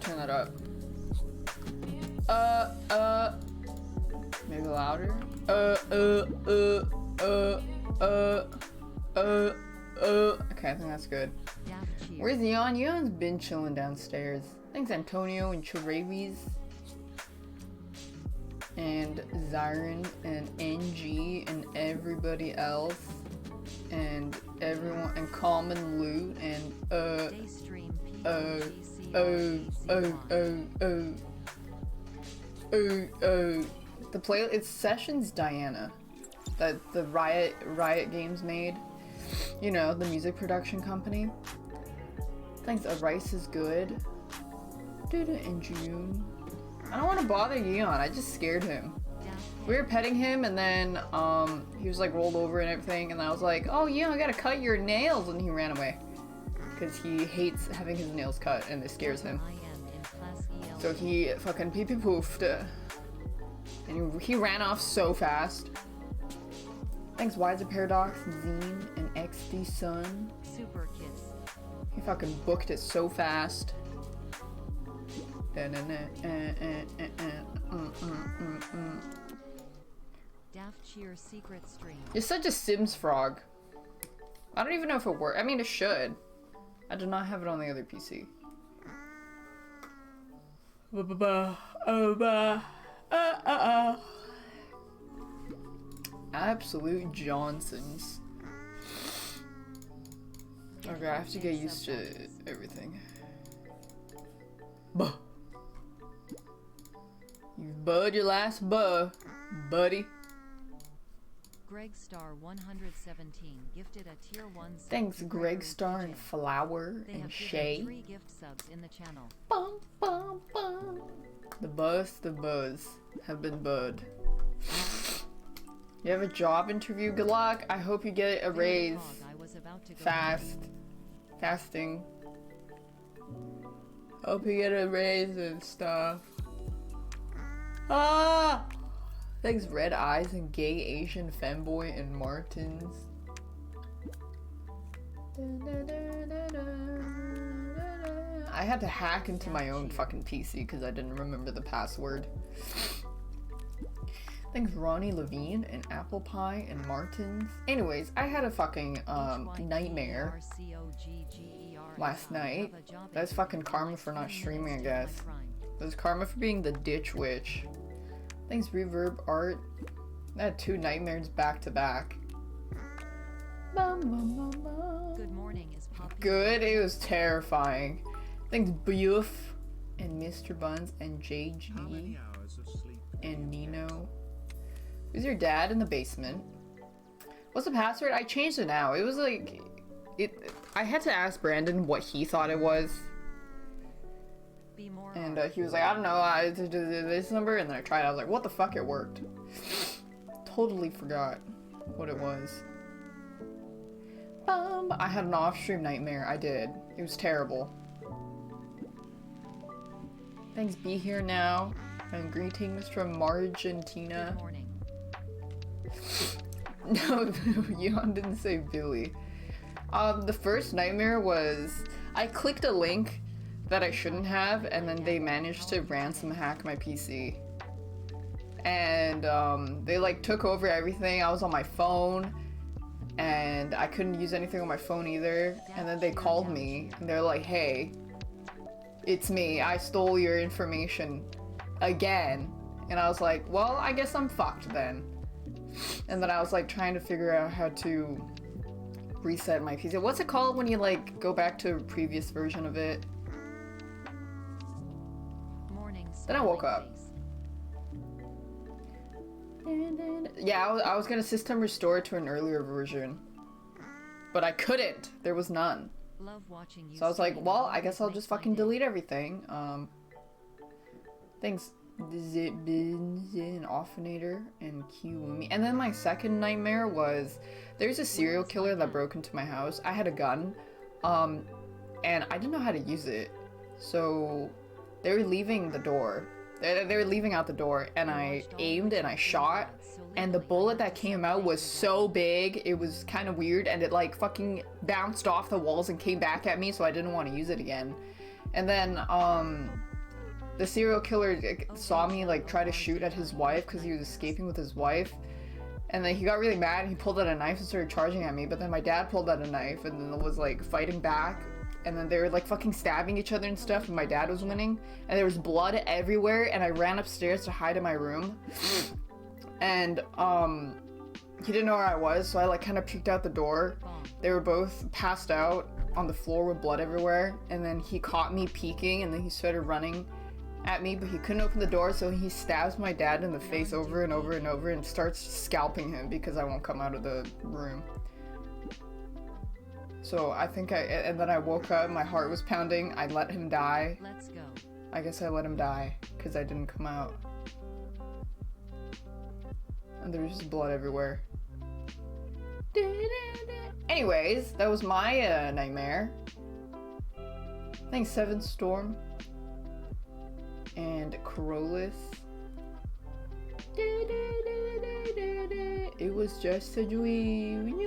turn that up. Maybe louder. Okay, I think that's good. Where's Eon? Eon's been chilling downstairs. Thanks, Antonio and Chiravis. And Zyron and NG and everybody else. And everyone, and Common Loot and the play, it's Sessions Diana that the Riot Games made, you know, the music production company. Thanks. Rice is good. In June. I don't want to bother Yeon, I just scared him. We were petting him and then he was like rolled over and everything, and I was like, oh yeah, I gotta cut your nails, and he ran away because he hates having his nails cut and it scares him. So he fucking pee-pee poofed and he ran off so fast. Thanks, Wiser Paradox, Zine, and XD Sun. Super kiss. He fucking booked it so fast. Daft Cheer secret stream. You're such a Sims frog. I don't even know if it works. I mean, it should. I do not have it on the other PC. Absolute Johnsons. Okay, I have to get used to everything. Buh. You've bud your last buh, buddy. Greg Star 117 gifted a tier 1 sub. Thanks, Greg Star and Flower They and have Shay. given 3 gift subs in the channel. Bum, bum, bum. The buzz have been bud. You have a job interview? Good luck. I hope you get a raise. I was about to go Fasting. Hope you get a raise and stuff. Ah! Thanks, Red Eyes and Gay Asian Femboy and Martins. I had to hack into my own fucking PC because I didn't remember the password. Thanks, Ronnie Levine and Apple Pie and Martins. Anyways, I had a fucking nightmare last night. That's fucking karma for not streaming, I guess. That's karma for being the ditch witch. Thanks, Reverb Art. I had 2 nightmares back to back. Good morning is Poppy. Good, it was terrifying. Thanks, Boof and Mr. Buns and JG and Nino. Who's your dad in the basement? What's the password? I changed it now. It was like I had to ask Brandon what he thought it was. And he was like, I don't know, I did this number, and then I tried it. I was like, what the fuck, it worked. Totally forgot what it was. I had an off-stream nightmare. I did. It was terrible. Thanks, Be Here Now. And greetings from Margentina. Good morning. No, Yeon didn't say Billy. The first nightmare was, I clicked a link that I shouldn't have, and then they managed to ransom hack my PC. And they like took over everything. I was on my phone and I couldn't use anything on my phone either. And then they called me and they're like, hey, it's me, I stole your information again. And I was like, well, I guess I'm fucked then. And then I was like trying to figure out how to reset my PC. What's it called when you like go back to a previous version of it? Then I woke up. Yeah, I was gonna system restore to an earlier version, but I couldn't. There was none. Love watching you. So I was like, well, I guess I'll just fucking delete everything. Thanks, Zibin, Offinator, and Kiwumi. And then my second nightmare was, there's a serial killer that broke into my house. I had a gun, and I didn't know how to use it. So they were leaving the door. They were leaving out the door, and I aimed and I shot, and the bullet that came out was so big, it was kind of weird, and it like fucking bounced off the walls and came back at me, so I didn't want to use it again. And then the serial killer saw me like try to shoot at his wife because he was escaping with his wife, and then he got really mad and he pulled out a knife and started charging at me, but then my dad pulled out a knife and then was like fighting back, and then they were like fucking stabbing each other and stuff, and my dad was winning, and there was blood everywhere, and I ran upstairs to hide in my room, and he didn't know where I was, so I like kind of peeked out the door. They were both passed out on the floor with blood everywhere, and then he caught me peeking, and then he started running at me, but he couldn't open the door, so he stabs my dad in the face over and over and over and starts scalping him because I won't come out of the room. So I think and then I woke up, my heart was pounding, I let him die. Let's go. I guess I let him die because I didn't come out. And there was just blood everywhere. Anyways, that was my nightmare. Thanks, Seven Storm and Corollis. It was just a dream.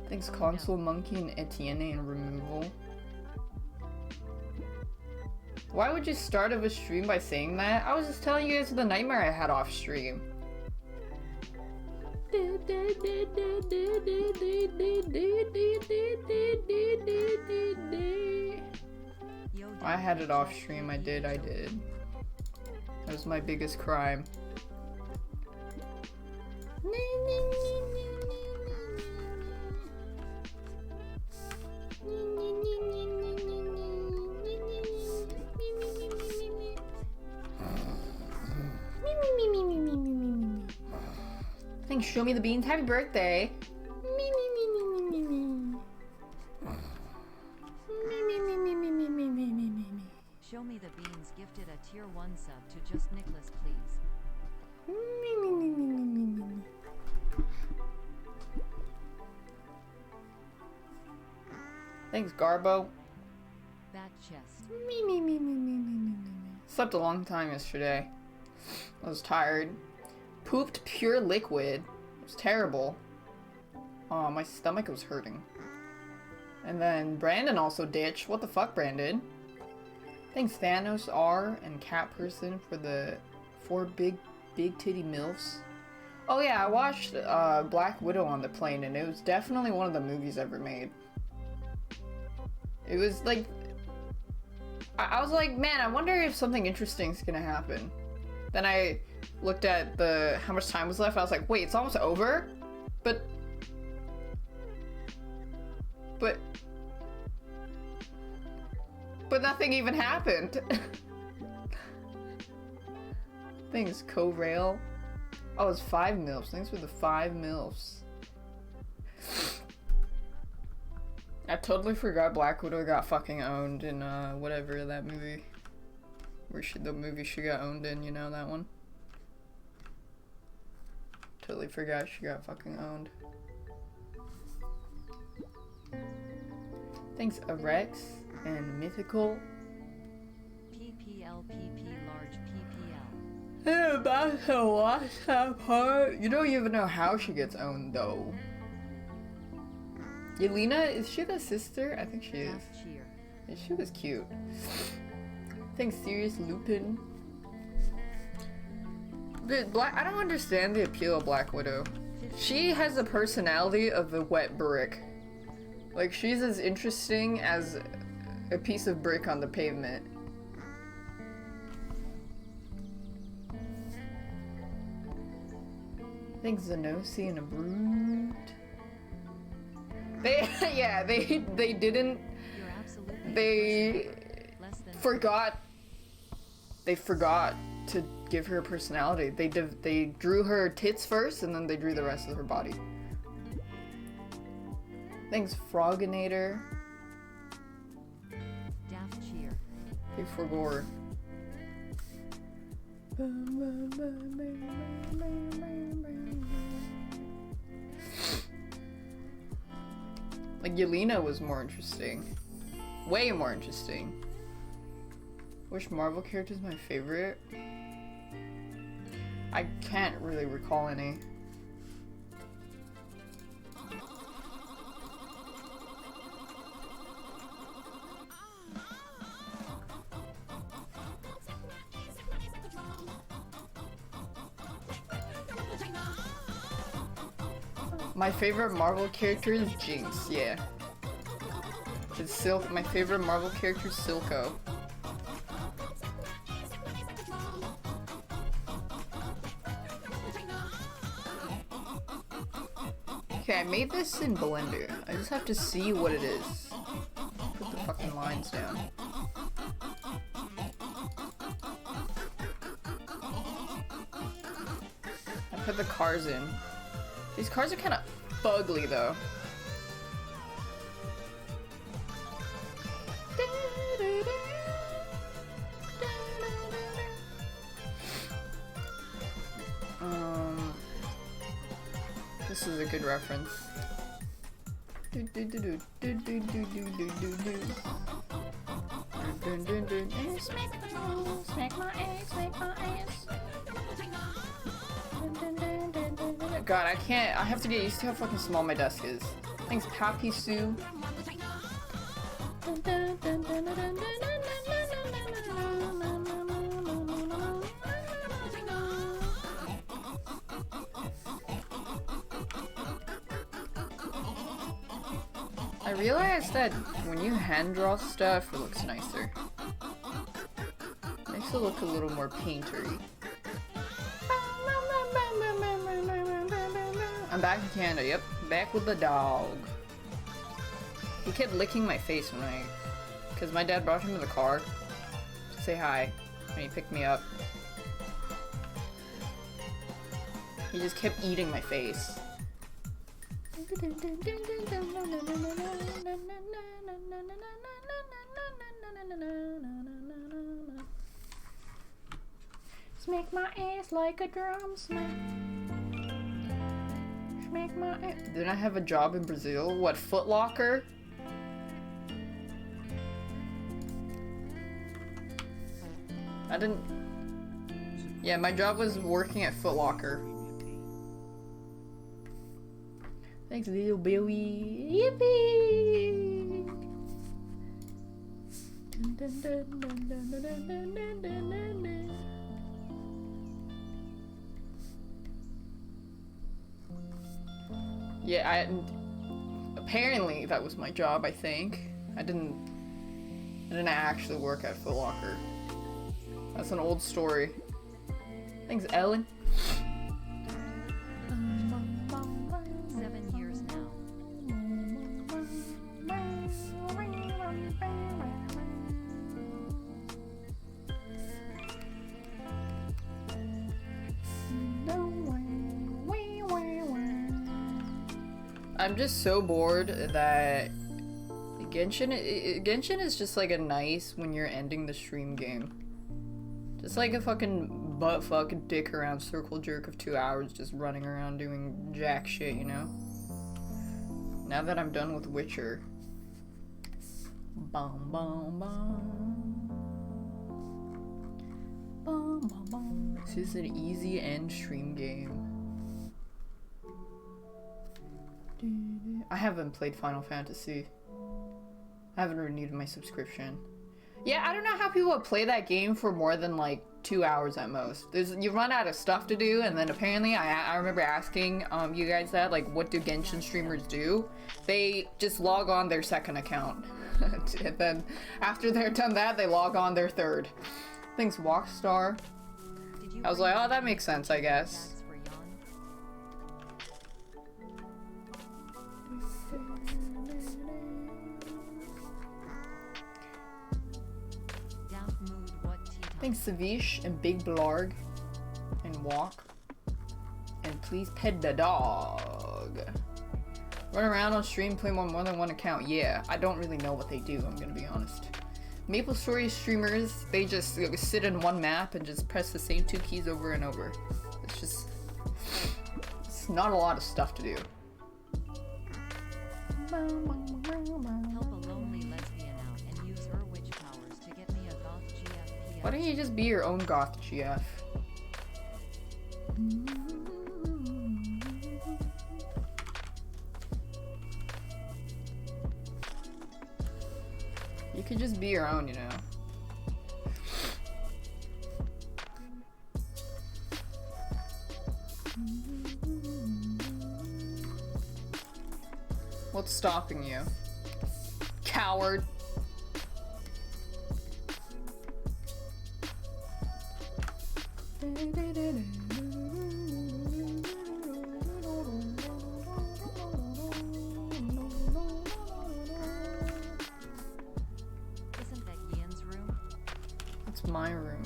Thanks, Console Monkey and Etienne and Removal. Why would you start of a stream by saying that? I was just telling you guys the nightmare I had off stream. I had it off stream, I did. That was my biggest crime. Thanks, Show Me the Beans. Happy birthday. Show Me the Beans gifted a tier 1 sub to Just Nicholas, please. Thanks, Garbo. Bat chest. Slept a long time yesterday. I was tired. Pooped pure liquid. It was terrible. Oh, my stomach was hurting. And then Brandon also ditched. What the fuck, Brandon? Thanks, Thanos R and Cat Person for the 4 big titty MILFs. Oh yeah, I watched Black Widow on the plane, and it was definitely one of the movies ever made. It was like... I was like, man, I wonder if something interesting is gonna happen. Then I looked at how much time was left, I was like, wait, it's almost over? But nothing even happened. Thanks, Co-Rail. Oh, it's 5 MILFs. Thanks for the 5 MILFs. I totally forgot Black Widow got fucking owned in, whatever that movie. The movie she got owned in, you know that one? Totally forgot she got fucking owned. Thanks, Arex and Mythical. PPLPP large PPL. Hey, that's the last part. You don't even know how she gets owned, though. Yelena, is she the sister? I think she is. Cheer. Yeah, she was cute. Thanks, Serious Lupin. I don't understand the appeal of Black Widow. She has the personality of a wet brick. Like, she's as interesting as a piece of brick on the pavement. Thanks, Zenosi and a Brood. They didn't. You're absolutely They less than forgot. They forgot to give her a personality. They drew her tits first, and then they drew the rest of her body. Thanks, Froginator. Daft cheer. They forgot. Like, Yelena was more interesting. Way more interesting. Which Marvel character is my favorite? I can't really recall any. My favorite Marvel character is Jinx, yeah. It's Silk. My favorite Marvel character is Silco. Okay, I made this in Blender. I just have to see what it is. Put the fucking lines down. I put the cars in. These cars are kind of fugly though. This is a good reference. God, I can't. I have to get used to how fucking small my desk is. Thanks, Pappy Sue. I realized that when you hand draw stuff, it looks nicer. Makes it look a little more paintery. I'm back in Canada, yep. Back with the dog. He kept licking my face when because my dad brought him to the car to say hi when he picked me up. He just kept eating my face. Smack my ass like a drum smack. Smack my ass. Didn't I have a job in Brazil? What, Foot Locker? I didn't... Yeah, my job was working at Foot Locker. Thanks, little Billy. Yippee! Yeah, apparently that was my job, I think. I didn't actually work at Foot Locker. That's an old story. Thanks, Ellen. 7 years now. I'm just so bored that Genshin is just like a nice when you're ending the stream game. Just like a fucking butt fucking dick around circle jerk of 2 hours just running around doing jack shit, you know? Now that I'm done with Witcher. Bum bum bum. Bum bum bum. This is an easy end stream game. I haven't played Final Fantasy. I haven't renewed my subscription. Yeah, I don't know how people would play that game for more than like 2 hours at most. You run out of stuff to do, and then apparently I remember asking you guys that, like, what do Genshin streamers do? They just log on their second account. And then after they're done that, they log on their third. Thanks, Walkstar. I was like, oh, that makes sense, I guess. Thanks, Savish and Big Blarg and Walk. And please pet the dog. Run around on stream, play more than one account. Yeah, I don't really know what they do, I'm gonna be honest. Maple Story streamers, they just sit in one map and just press the same 2 keys over and over. It's not a lot of stuff to do. Help a lonely lesbian out and use her witch powers to get me a goth GF. Why don't you just be your own goth GF? You could just be your own, you know. What's stopping you? Coward. Isn't that Ian's room? It's my room.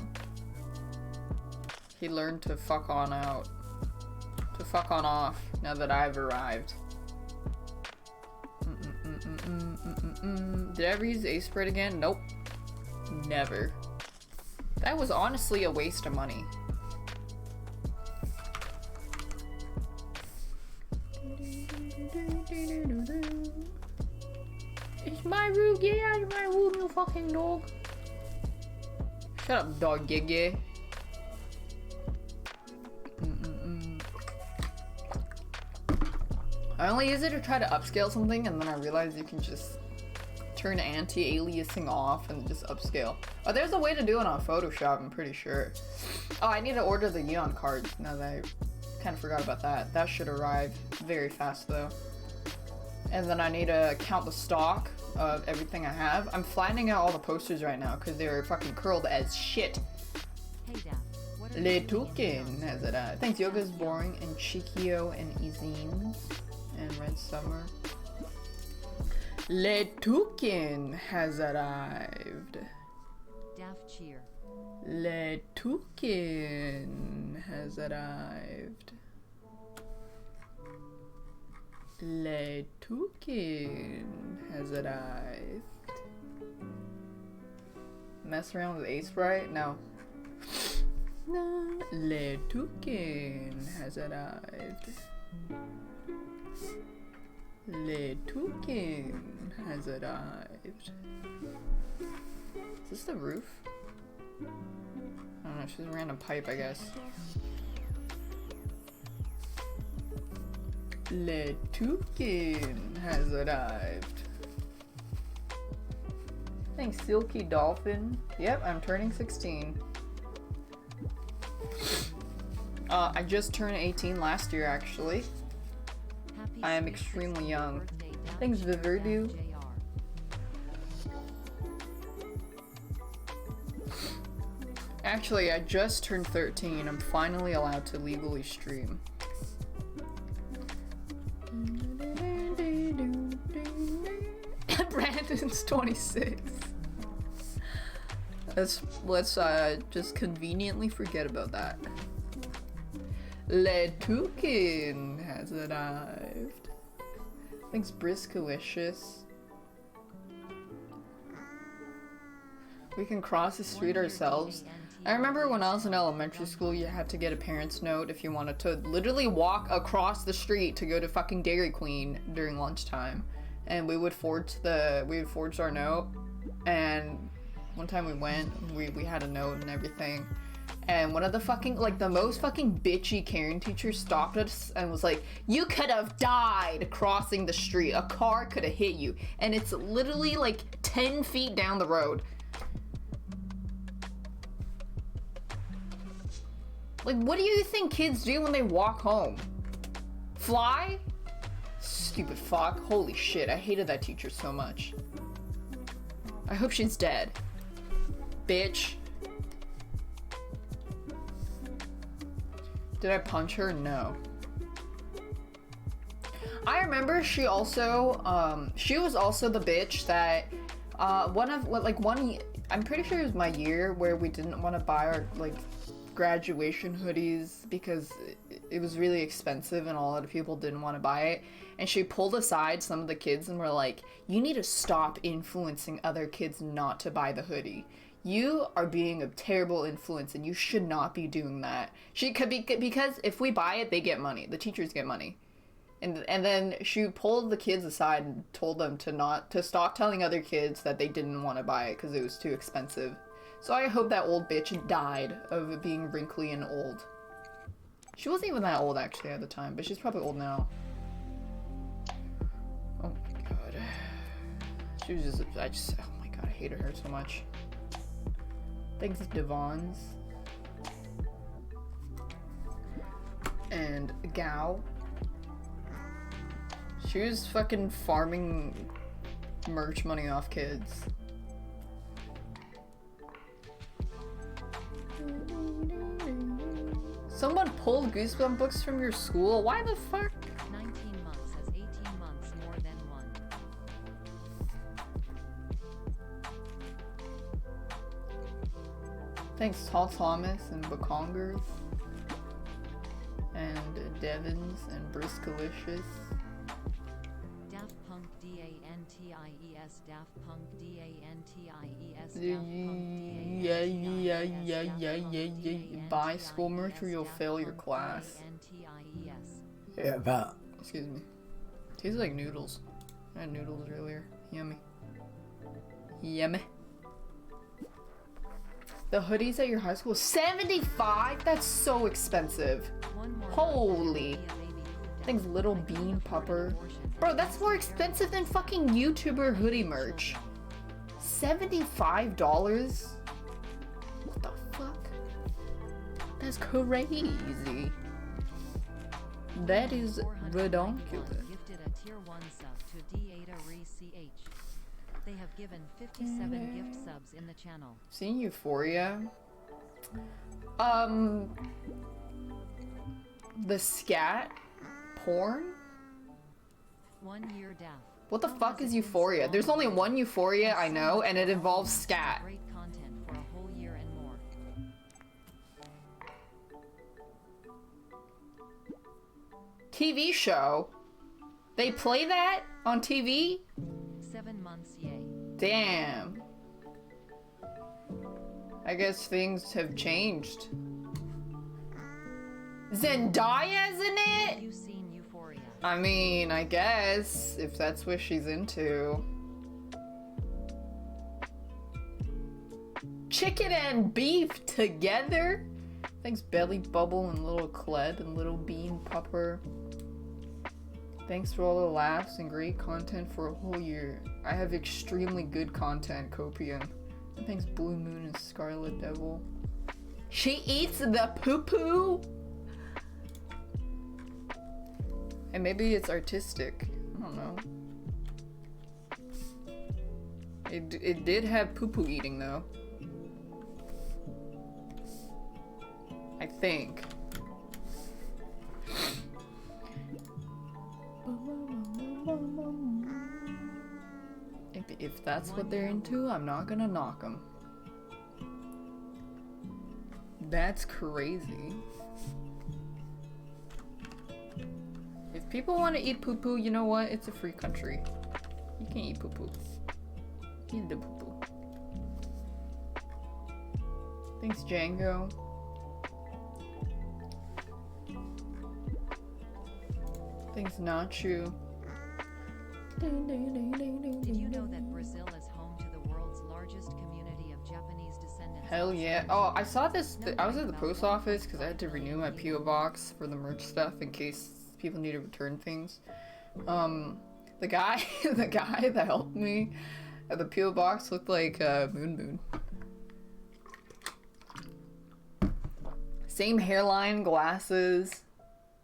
He learned to fuck on out. To fuck on off now that I've arrived. Did I ever use Ace Spread again? Nope. Never. That was honestly a waste of money. It's my room, yeah, it's my room, you fucking dog. Shut up, dog gigi. I only use it to try to upscale something, and then I realize you can just turn anti-aliasing off and just upscale. Oh, there's a way to do it on Photoshop, I'm pretty sure. Oh, I need to order the Neon cards now that I kind of forgot about that. That should arrive very fast though. And then I need to count the stock of everything I have. I'm flattening out all the posters right now because they're fucking curled as shit. Hey Daph, what are Le you doing in Toucan the has it at. Thanks, Yoga's boring, and Chikio and Izines and Red Summer. Le Toucan has arrived. Daph cheer. Le Toucan has arrived. Le Toucan has arrived. Mess around with Ace Bright? No. No. Le Toucan has arrived. Le Toucan has arrived. Is this the roof? I don't know, she's a random pipe, I guess. Le Toucan has arrived. Thanks, Silky Dolphin. Yep, I'm turning 16. I just turned 18 last year, actually. Happy I am sweet extremely 16th young. birthday, Daph Thanks, cheer, Viverdu. Daph JR. Actually, I just turned 13. I'm finally allowed to legally stream. Brandon's 26. Let's just conveniently forget about that. Le Toucan has arrived. Thanks, Briscoicious. We can cross the street ourselves. I remember when I was in elementary school, you had to get a parent's note if you wanted to literally walk across the street to go to fucking Dairy Queen during lunchtime. And we would forge our note. And one time we went, we had a note and everything. And one of the fucking, like, the most fucking bitchy Karen teachers stopped us and was like, you could have died crossing the street. A car could have hit you. And it's literally like 10 feet down the road. Like, what do you think kids do when they walk home? Fly? Stupid fuck. Holy shit, I hated that teacher so much. I hope she's dead. Bitch. Did I punch her? No. I remember she also, she was also the bitch that, I'm pretty sure it was my year where we didn't want to buy our, like, graduation hoodies because it was really expensive and a lot of people didn't want to buy it. And she pulled aside some of the kids and were like, you need to stop influencing other kids not to buy the hoodie. You are being a terrible influence and you should not be doing that. She could be, because if we buy it, they get money. The teachers get money. And then she pulled the kids aside and told them to stop telling other kids that they didn't want to buy it because it was too expensive. So I hope that old bitch died of being wrinkly and old. She wasn't even that old actually at the time, but she's probably old now. Oh my god. She was just, oh my god, I hated her so much. Thanks, Devons. And Gao. She was fucking farming merch money off kids. Someone pulled Goosebumps books from your school? Why the fuck? 19 months as 18 months more than one. Thanks Tall Thomas and Bakongers. And Devons and Briskalicious. Daft Punk DANTIES Daft Punk DANTIES Yeah. Buy school merch or you'll fail your class. Yeah, about. Excuse me. Tastes like noodles. I had noodles earlier. Yummy. Yummy. The hoodies at your high school, 75? That's so expensive. Holy. Thanks, Little Bean Pupper. Bro, that's more expensive than fucking YouTuber hoodie merch. $75? What the fuck? That's crazy. That is redonkulous. Gifted a tier 1 sub to D8RECH. They have given 57 gift subs in the channel. Seen Euphoria? The scat porn? 1 year death. What the fuck is Euphoria? There's only one Euphoria I know, and it involves scat. Great content for a whole year and more. TV show? They play that on TV? 7 months, yay. Damn. I guess things have changed. Zendaya's in Have it? you seen Euphoria? I mean, I guess, if that's what she's into. Chicken and beef together? Thanks Belly Bubble and Little Cled and Little Bean Pupper. Thanks for all the laughs and great content for a whole year. I have extremely good content, Copian. And thanks Blue Moon and Scarlet Devil. She eats the poo-poo? And maybe it's artistic. I don't know. It did have poo-poo eating though. I think. If that's what they're into, I'm not gonna knock them. That's crazy. If people want to eat poo-poo, you know what? It's a free country. You can eat poo-poo. Eat the poo-poo. Thanks, Django. Thanks, Nachu. Did you know that Brazil is home to the world's largest community of Japanese descendants? Hell yeah. Oh, I saw this. I was at the post office because I had to renew my P.O. box for the merch stuff in case people need to return things. The guy that helped me at the P.O. box looked like Moon. Same hairline, glasses,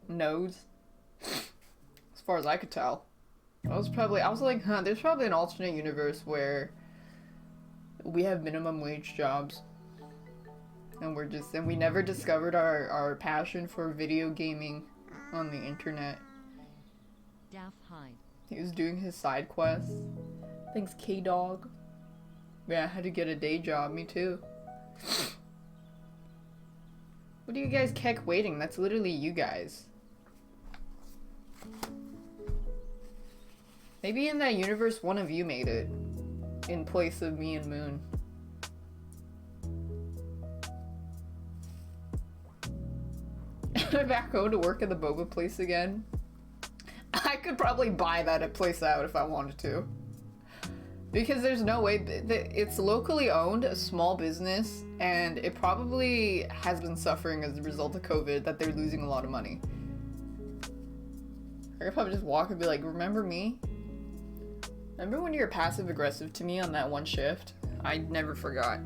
nose. As far as I could tell. I was like, huh, there's probably an alternate universe where we have minimum wage jobs. And we never discovered our passion for video gaming on the internet. Daft Hyde. He was doing his side quests. Thanks, K-Dog. Yeah, I had to get a day job, me too. What do you guys keck waiting? That's literally you guys. Maybe in that universe, one of you made it. In place of me and Moon. Back home to work at the boba place again. I could probably buy that place out if I wanted to. Because there's no way, it's locally owned, a small business, and it probably has been suffering as a result of COVID, that they're losing a lot of money. I could probably just walk and be like, remember me? Remember when you were passive aggressive to me on that one shift? I never forgot.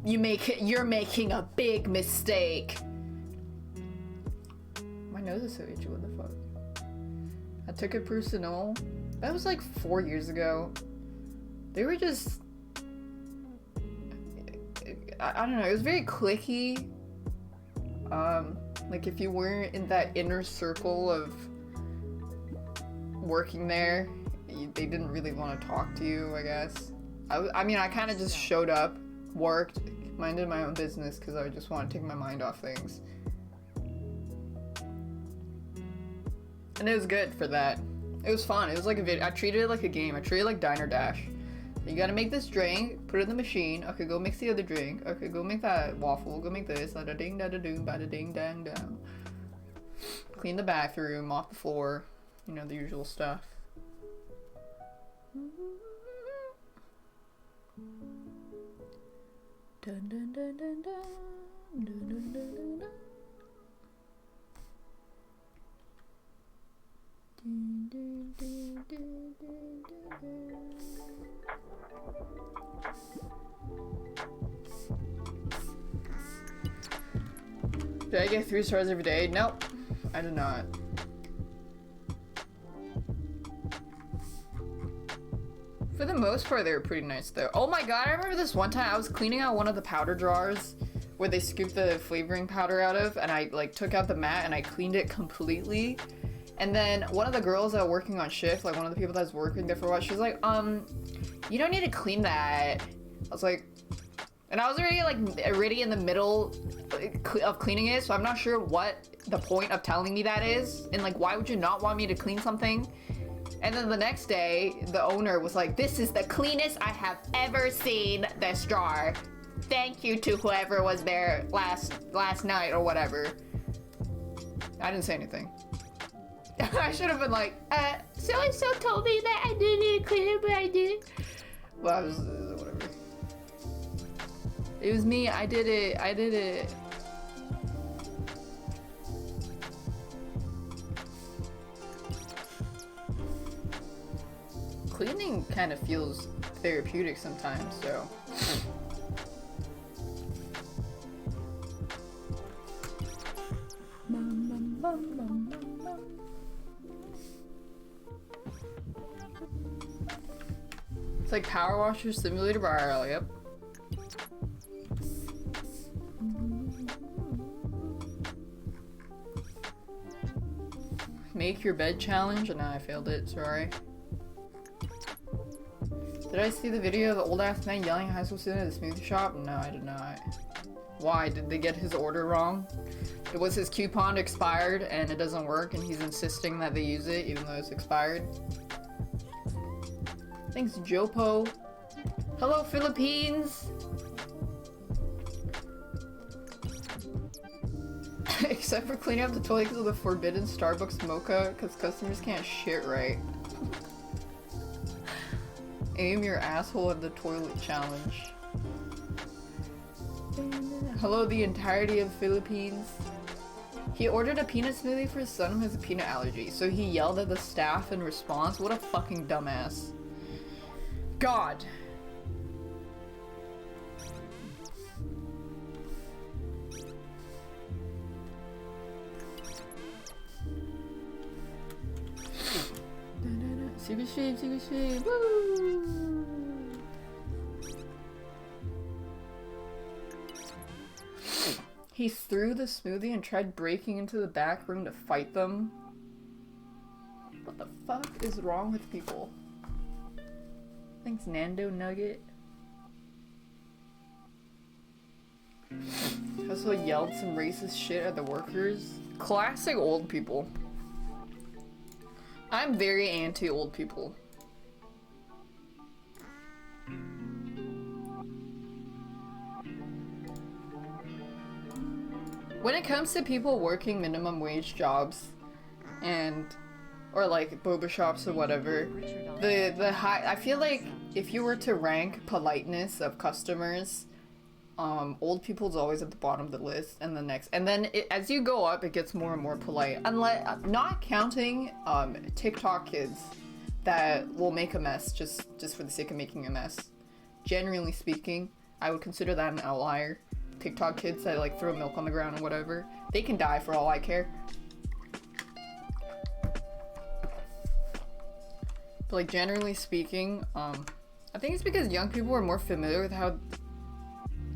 You're making a big mistake. My nose is so itchy, what the fuck? I took it personal. That was like 4 years ago. They were just... I don't know, it was very cliquey. Like if you weren't in that inner circle of working there, they didn't really want to talk to you, I guess. I mean, I kind of just showed up, worked, minded my own business because I just want to take my mind off things. And it was good for that. It was fun. It was like a video. I treated it like a game. I treated it like Diner Dash. You gotta make this drink, put it in the machine. Okay, go mix the other drink. Okay, go make that waffle. Go make this. Da da ding da da doom, ba da ding dang down. Clean the bathroom, mop the floor. You know, the usual stuff. Dun, dun, dun, dun, dun. Dun, dun, dun, dun, dun. Dun, dun, dun, dun, dun, dun. Did I get 3 stars every day? Nope, I did not. For the most part, they were pretty nice though. Oh my god, I remember this one time I was cleaning out one of the powder jars where they scoop the flavoring powder out of, and I like took out the mat and I cleaned it completely. And then one of the girls that were working on shift, like one of the people that was working there for a while, she was like, you don't need to clean that. I was like, and I was already in the middle of cleaning it, so I'm not sure what the point of telling me that is, and like, why would you not want me to clean something? And then the next day, the owner was like, this is the cleanest I have ever seen this jar. Thank you to whoever was there last night or whatever. I didn't say anything. I should have been like, so-and-so told me that I didn't need to clean it, but I did. Well, I was, whatever. It was me, I did it. Cleaning kind of feels therapeutic sometimes, so. It's like Power Washer Simulator Bar, yep. Make your bed challenge? No, I failed it, sorry. Did I see the video of the old ass man yelling at high school student at the smoothie shop? No, I did not. Why? Did they get his order wrong? It was his coupon expired and it doesn't work and he's insisting that they use it even though it's expired. Thanks, Jopo. Hello, Philippines! Except for cleaning up the toilet because of the forbidden Starbucks mocha because customers can't shit right. Aim your asshole at the toilet challenge. Hello, the entirety of Philippines. He ordered a peanut smoothie for his son who has a peanut allergy, so he yelled at the staff in response. What a fucking dumbass. God. Secret shame, woo! He threw the smoothie and tried breaking into the back room to fight them. What the fuck is wrong with people? Thanks, Nando Nugget. Also yelled some racist shit at the workers. Classic old people. I'm very anti-old people. When it comes to people working minimum wage jobs or like boba shops or whatever, the high, I feel like if you were to rank politeness of customers, old people's always at the bottom of the list, and then as you go up, it gets more and more polite. Unless, not counting TikTok kids that will make a mess just for the sake of making a mess. Generally speaking, I would consider that an outlier. TikTok kids that like throw milk on the ground or whatever. They can die for all I care. But like generally speaking, I think it's because young people are more familiar with how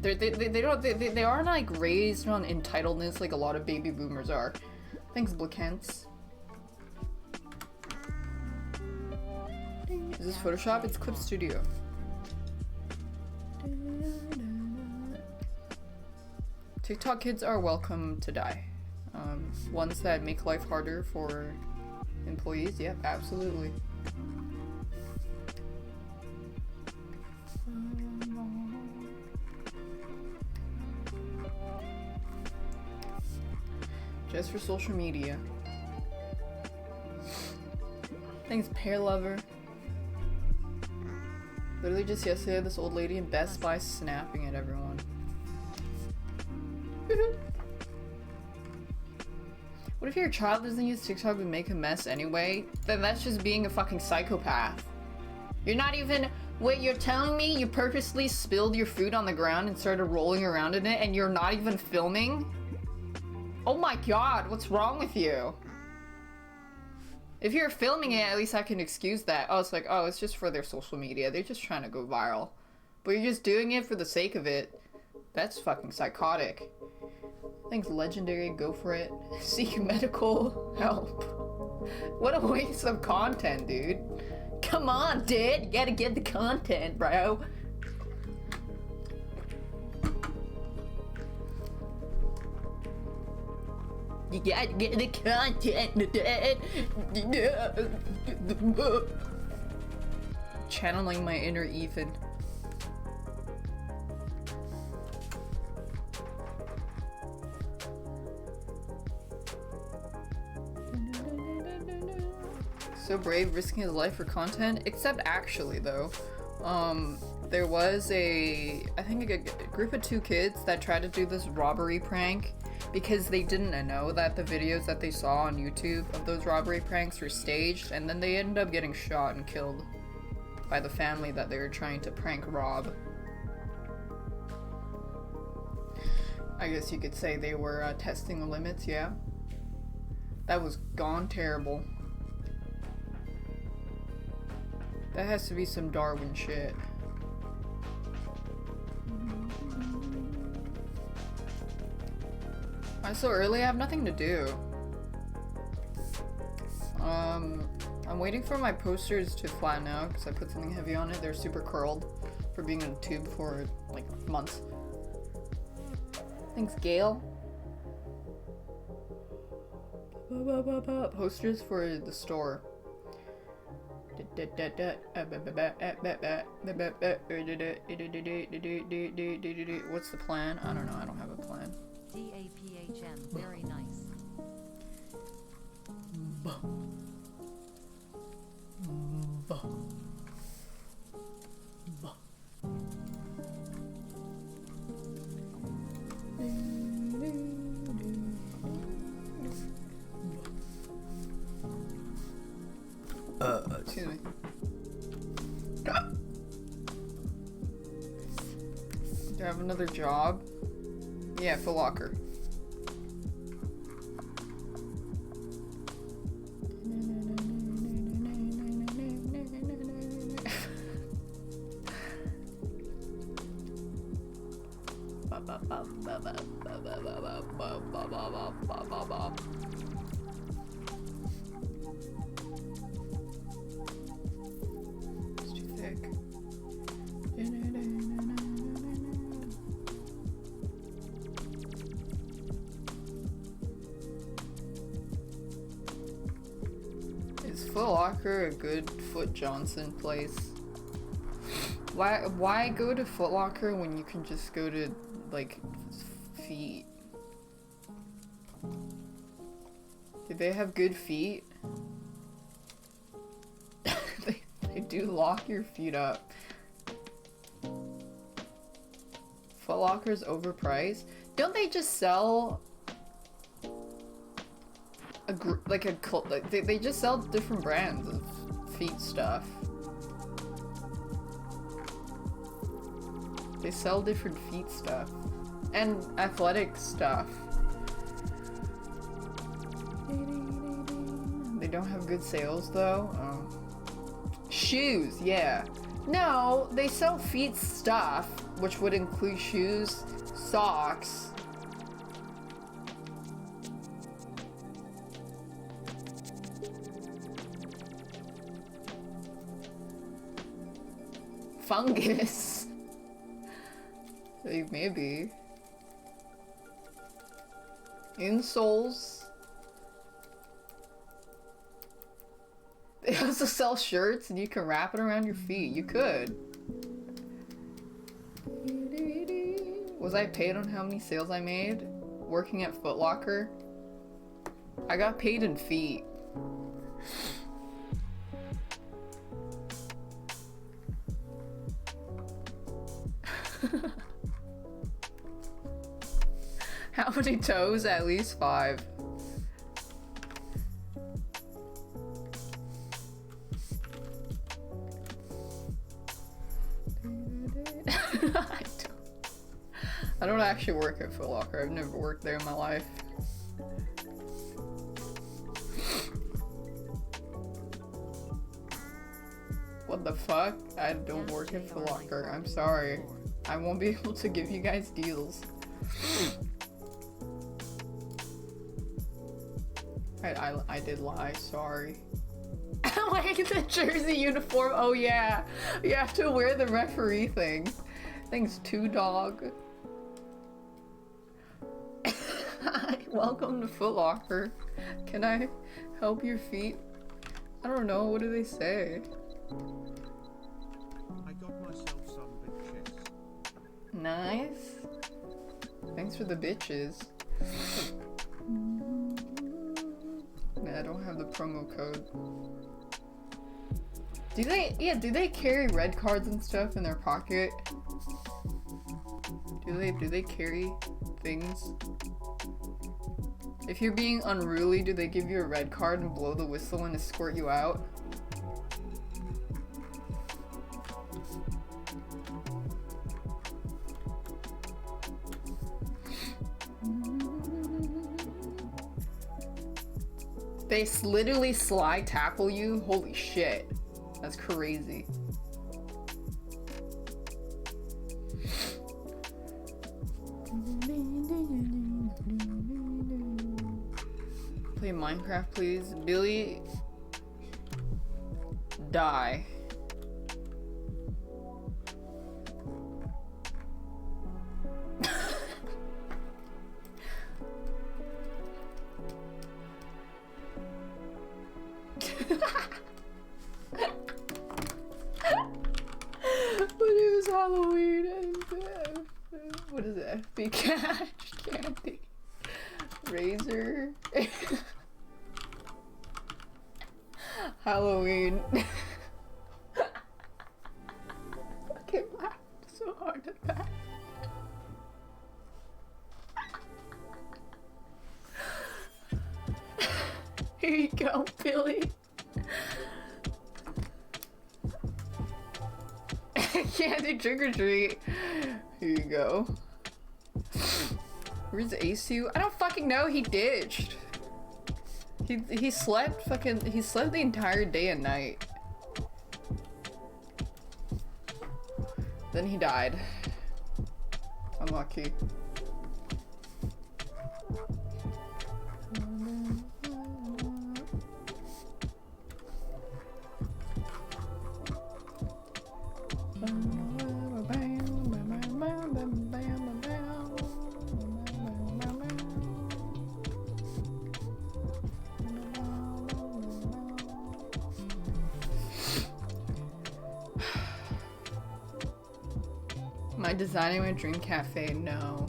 they aren't like raised on entitledness like a lot of baby boomers are. Thanks, Blackents. Is this Photoshop? It's Clip Studio. TikTok kids are welcome to die. Ones that make life harder for employees, yep, absolutely. Just for social media. Thanks, Pear Lover. Literally just yesterday, this old lady in Best Buy snapping at everyone. What if your child doesn't use TikTok to make a mess anyway? Then that's just being a fucking psychopath. You're not even... Wait, you're telling me you purposely spilled your food on the ground and started rolling around in it and you're not even filming? Oh my god, what's wrong with you? If you're filming it, at least I can excuse that. Oh, it's like, oh, it's just for their social media. They're just trying to go viral. But you're just doing it for the sake of it. That's fucking psychotic. Thanks, Legendary. Go for it. Seek medical help. What a waste of content, dude. Come on, dude. You gotta get the content, bro. You gotta get the content, dude. Channeling my inner Ethan. So brave, risking his life for content. Except actually though, there was I think a group of 2 kids that tried to do this robbery prank because they didn't know that the videos that they saw on YouTube of those robbery pranks were staged, and then they ended up getting shot and killed by the family that they were trying to prank rob. I guess you could say they were testing the limits, yeah. That was gone terrible. That has to be some Darwin shit. Why so early? I have nothing to do. I'm waiting for my posters to flatten out because I put something heavy on it. They're super curled for being in a tube for like months. Thanks, Gail. Posters for the store. What's the plan? I don't know. I don't have a plan. DAPHM, very nice. Excuse me. Do I have another job? Yeah, Foot Locker. It's too thick. Is Foot Locker a good Foot Johnson place? Why go to Foot Locker when you can just go to like feet? Do they have good feet? They do lock your feet up. Foot Locker's overpriced. Don't they just sell they just sell different brands of feet stuff? They sell different feet stuff. And athletic stuff. They don't have good sales though? Oh. Shoes, yeah. No, they sell feet stuff, which would include shoes, socks. Fungus. Like, maybe. Insoles. They also sell shirts and you can wrap it around your feet. You could. Was I paid on how many sales I made? Working at Foot Locker? I got paid in feet. How many toes? At least 5. I don't actually work at Foot Locker. I've never worked there in my life. What the fuck? I don't work at Foot Locker. I'm sorry. I won't be able to give you guys deals. I did lie, sorry. Like the jersey uniform, oh yeah. You have to wear the referee thing. Thanks, 2Dog. Welcome to Foot Locker. Can I help your feet? I don't know, what do they say? I got myself some bitches. Nice. Thanks for the bitches. Nah, I don't have the promo code. Do they carry red cards and stuff in their pocket? Do they carry things? If you're being unruly, do they give you a red card and blow the whistle and escort you out? They literally slide tackle you? Holy shit. That's crazy. Play Minecraft, please. Billy. Die. But it was Halloween and what is it? FB Cash Candy Razor Halloween. I can't laugh so hard at that. Here you go, Billy. Candy trick or treat. Here you go. Where's Asu? I don't fucking know. He ditched. He slept the entire day and night. Then he died. Unlucky. Am I designing my dream cafe? No.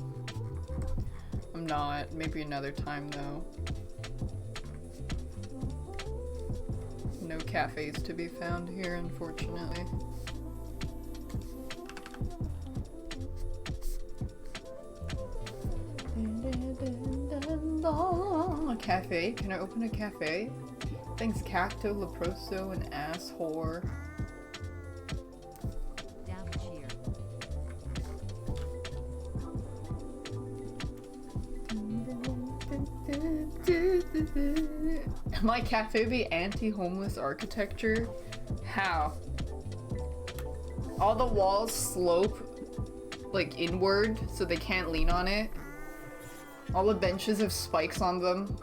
I'm not. Maybe another time though. No cafes to be found here, unfortunately. A cafe? Can I open a cafe? Thanks, Cacto, Leproso, and Ass Whore. My cafe be anti-homeless architecture? How? All the walls slope like inward so they can't lean on it. All the benches have spikes on them.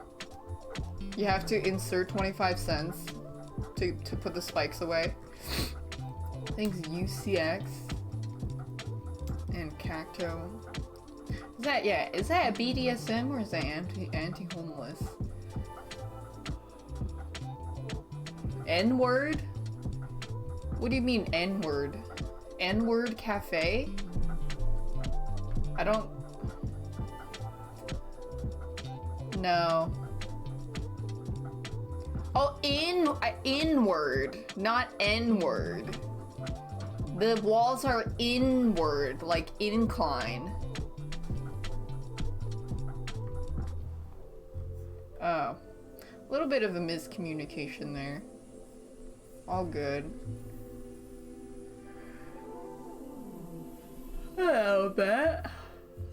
You have to insert 25 cents to put the spikes away. Thanks UCX and Cacto. Is that a BDSM or is that anti-homeless? N-word? What do you mean N-word? N-word cafe? I don't... No. Oh, inward, not N-word. The walls are inward, like incline. Oh. A little bit of a miscommunication there. All good. Oh, bet.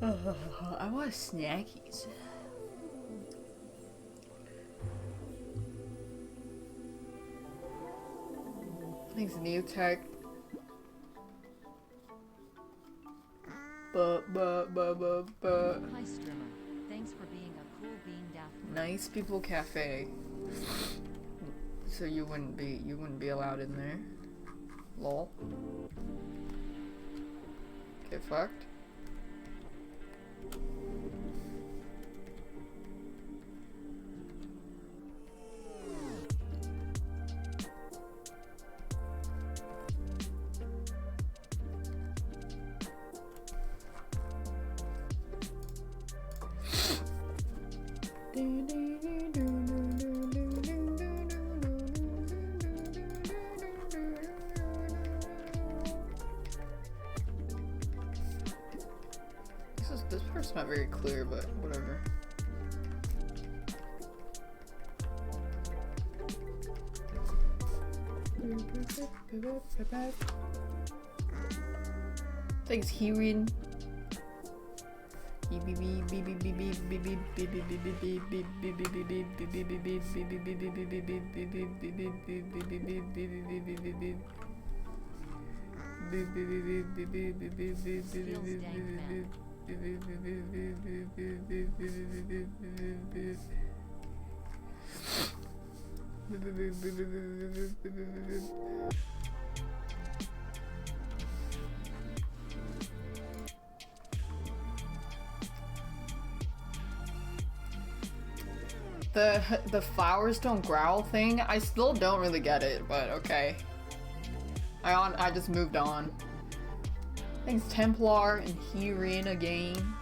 I want snackies. Thanks, Neotech. Hi, Strimmer. Thanks for being a cool bean daft. Nice People Cafe. So you wouldn't be allowed in there. Lol. Get fucked. This part's not very clear, but whatever. Thanks, Hirin. The flowers don't growl thing, I still don't really get it, but okay. I just moved on. Thanks Templar and Hirin again.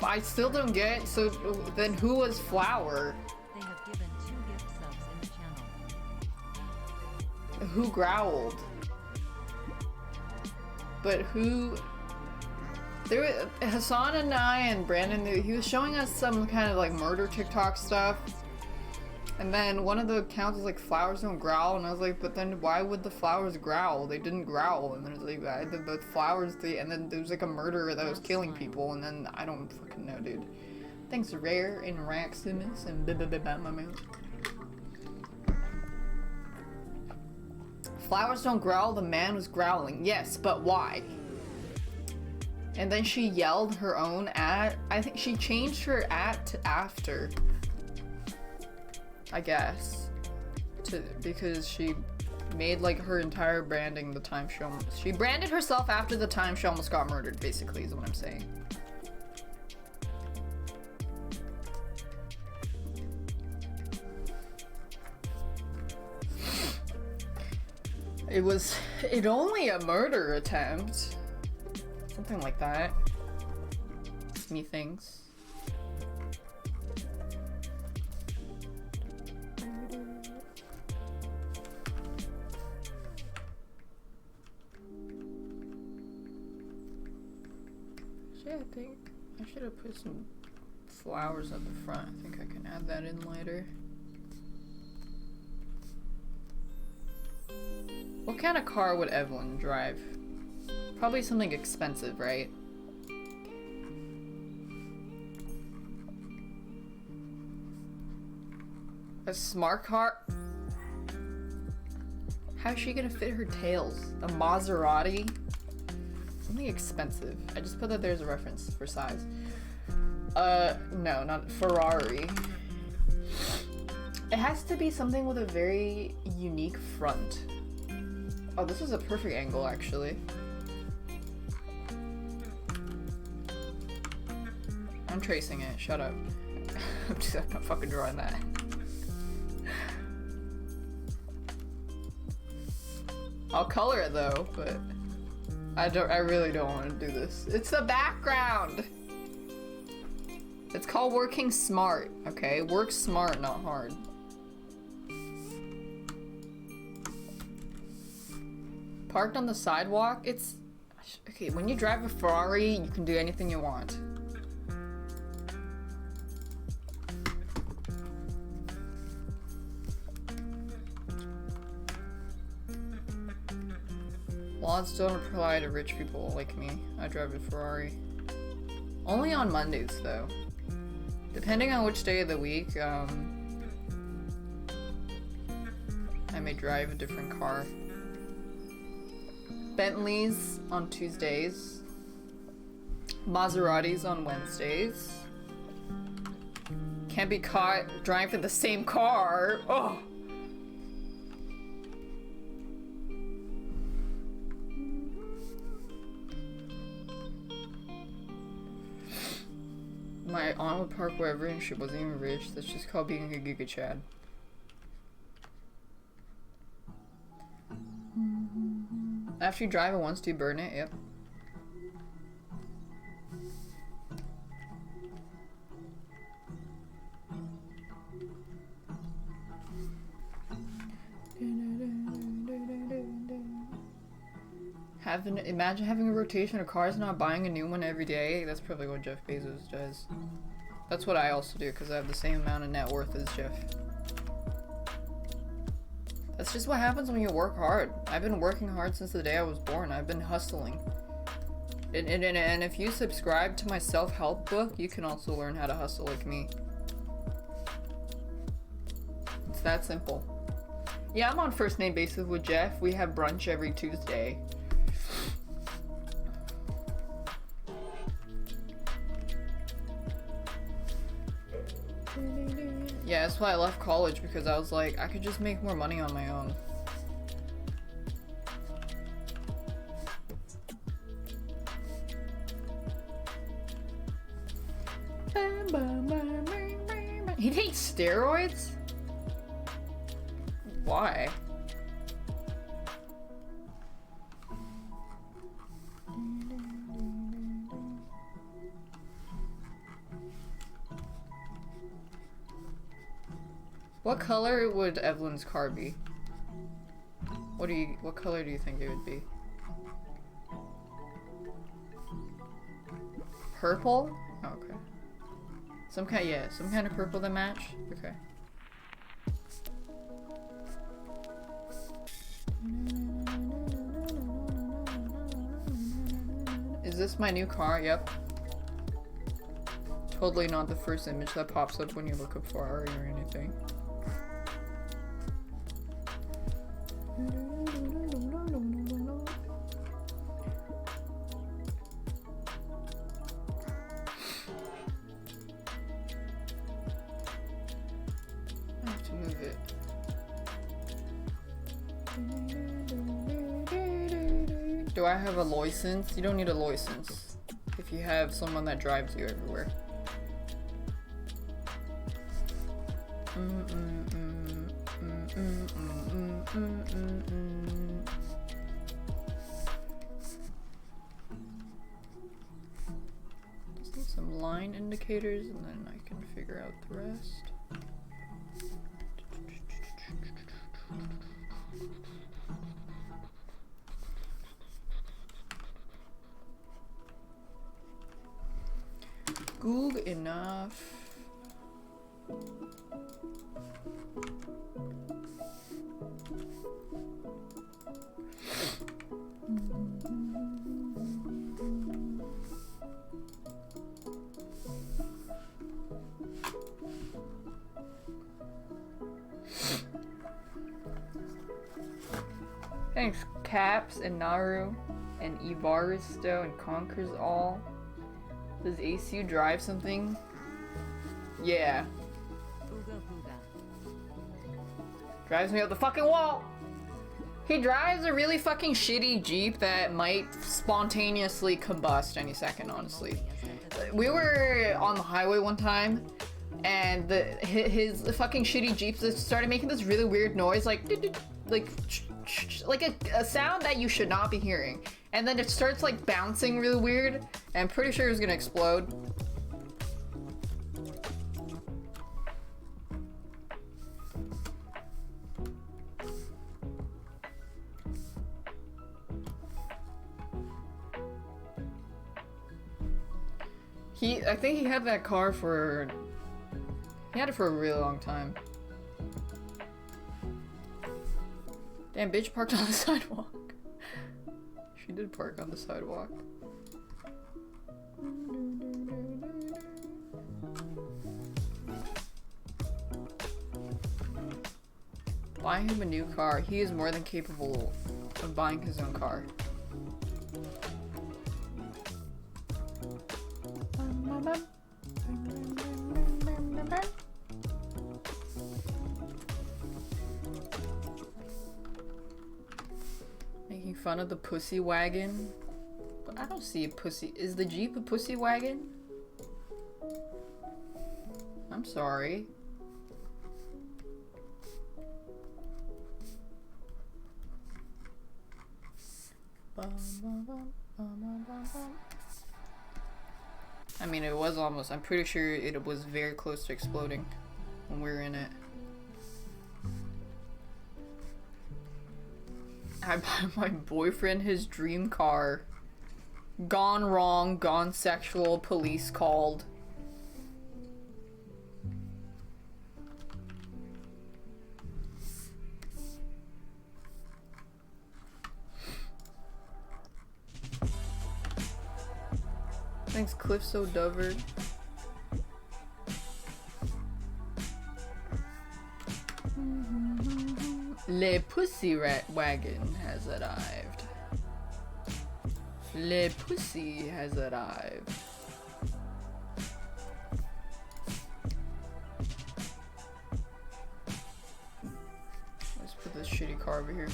I still don't get, so then who was Flower? They have given 2 gift subs in the channel. Who growled? But who... There was, Hassan and I and Brandon, he was showing us some kind of like murder TikTok stuff. And then one of the accounts was like, flowers don't growl, and I was like, but then why would the flowers growl? They didn't growl, and there's like, the flowers, and then there was like a murderer that was killing people, and then I don't fucking know, dude. Thanks Rare and Raximus and my man. Flowers don't growl, the man was growling. Yes, but why? And then she yelled her own at, I think she changed her at to after. I guess. Because she made like her entire branding the time she branded herself after the time she almost got murdered, basically, is what I'm saying. It only a murder attempt. Something like that. Methinks. I think I should have put some flowers at the front. I think I can add that in later. What kind of car would Evelyn drive? Probably something expensive, right? A smart car? How's she gonna fit her tails? A Maserati? Something expensive. I just put that there's a reference for size. No, not Ferrari. It has to be something with a very unique front. Oh, this is a perfect angle, actually. I'm tracing it, shut up. I'm not fucking drawing that. I'll color it though, but I really don't want to do this. It's the background! It's called working smart, okay? Work smart, not hard. Parked on the sidewalk, it's... Okay, when you drive a Ferrari, you can do anything you want. Laws don't apply to rich people like me. I drive a Ferrari. Only on Mondays, though. Depending on which day of the week, I may drive a different car. Bentleys on Tuesdays. Maseratis on Wednesdays. Can't be caught driving the same car. Oh! My aunt would park wherever and she wasn't even rich. That's just called being a Giga Chad. After you drive it once, do you burn it? Yep. Imagine having a rotation of cars, not buying a new one every day. That's probably what Jeff Bezos does. That's what I also do because I have the same amount of net worth as Jeff. That's just what happens when you work hard. I've been working hard since the day I was born. I've been hustling. And if you subscribe to my self-help book, you can also learn how to hustle like me. It's that simple. Yeah, I'm on first name basis with Jeff. We have brunch every Tuesday. Yeah, that's why I left college, because I was like, I could just make more money on my own. He takes steroids? Why? What color would Evelyn's car be? What color do you think it would be? Purple? Oh, okay. Some kind of purple that match? Okay. Is this my new car? Yep. Totally not the first image that pops up when you look up Ferrari or anything. I have to move it. Do I have a license? You don't need a license if you have someone that drives you everywhere. Just need some line indicators and then I can figure out the rest. Good enough. Thanks, Caps and Naru and Ivaristo and Conquers All. Does ACU drive something? Yeah. Booga booga. Drives me up the fucking wall! He drives a really fucking shitty Jeep that might spontaneously combust any second, honestly. We were on the highway one time, and his fucking shitty Jeep just started making this really weird noise, like a sound that you should not be hearing. And then it starts like bouncing really weird, and I'm pretty sure it was gonna explode. I think he had that car for... He had it for a really long time. Damn, bitch parked on the sidewalk. She did park on the sidewalk. Buy him a new car. He is more than capable of buying his own car. Making fun of the pussy wagon. But I don't see a pussy. Is the Jeep a pussy wagon? I'm sorry. I mean, it was almost. I'm pretty sure it was very close to exploding when we were in it. I bought my boyfriend his dream car. Gone wrong, gone sexual, police called. Thanks, Cliff Dover. Le Pussy Rat Wagon has arrived. Le Pussy has arrived. Let's put this shitty car over here.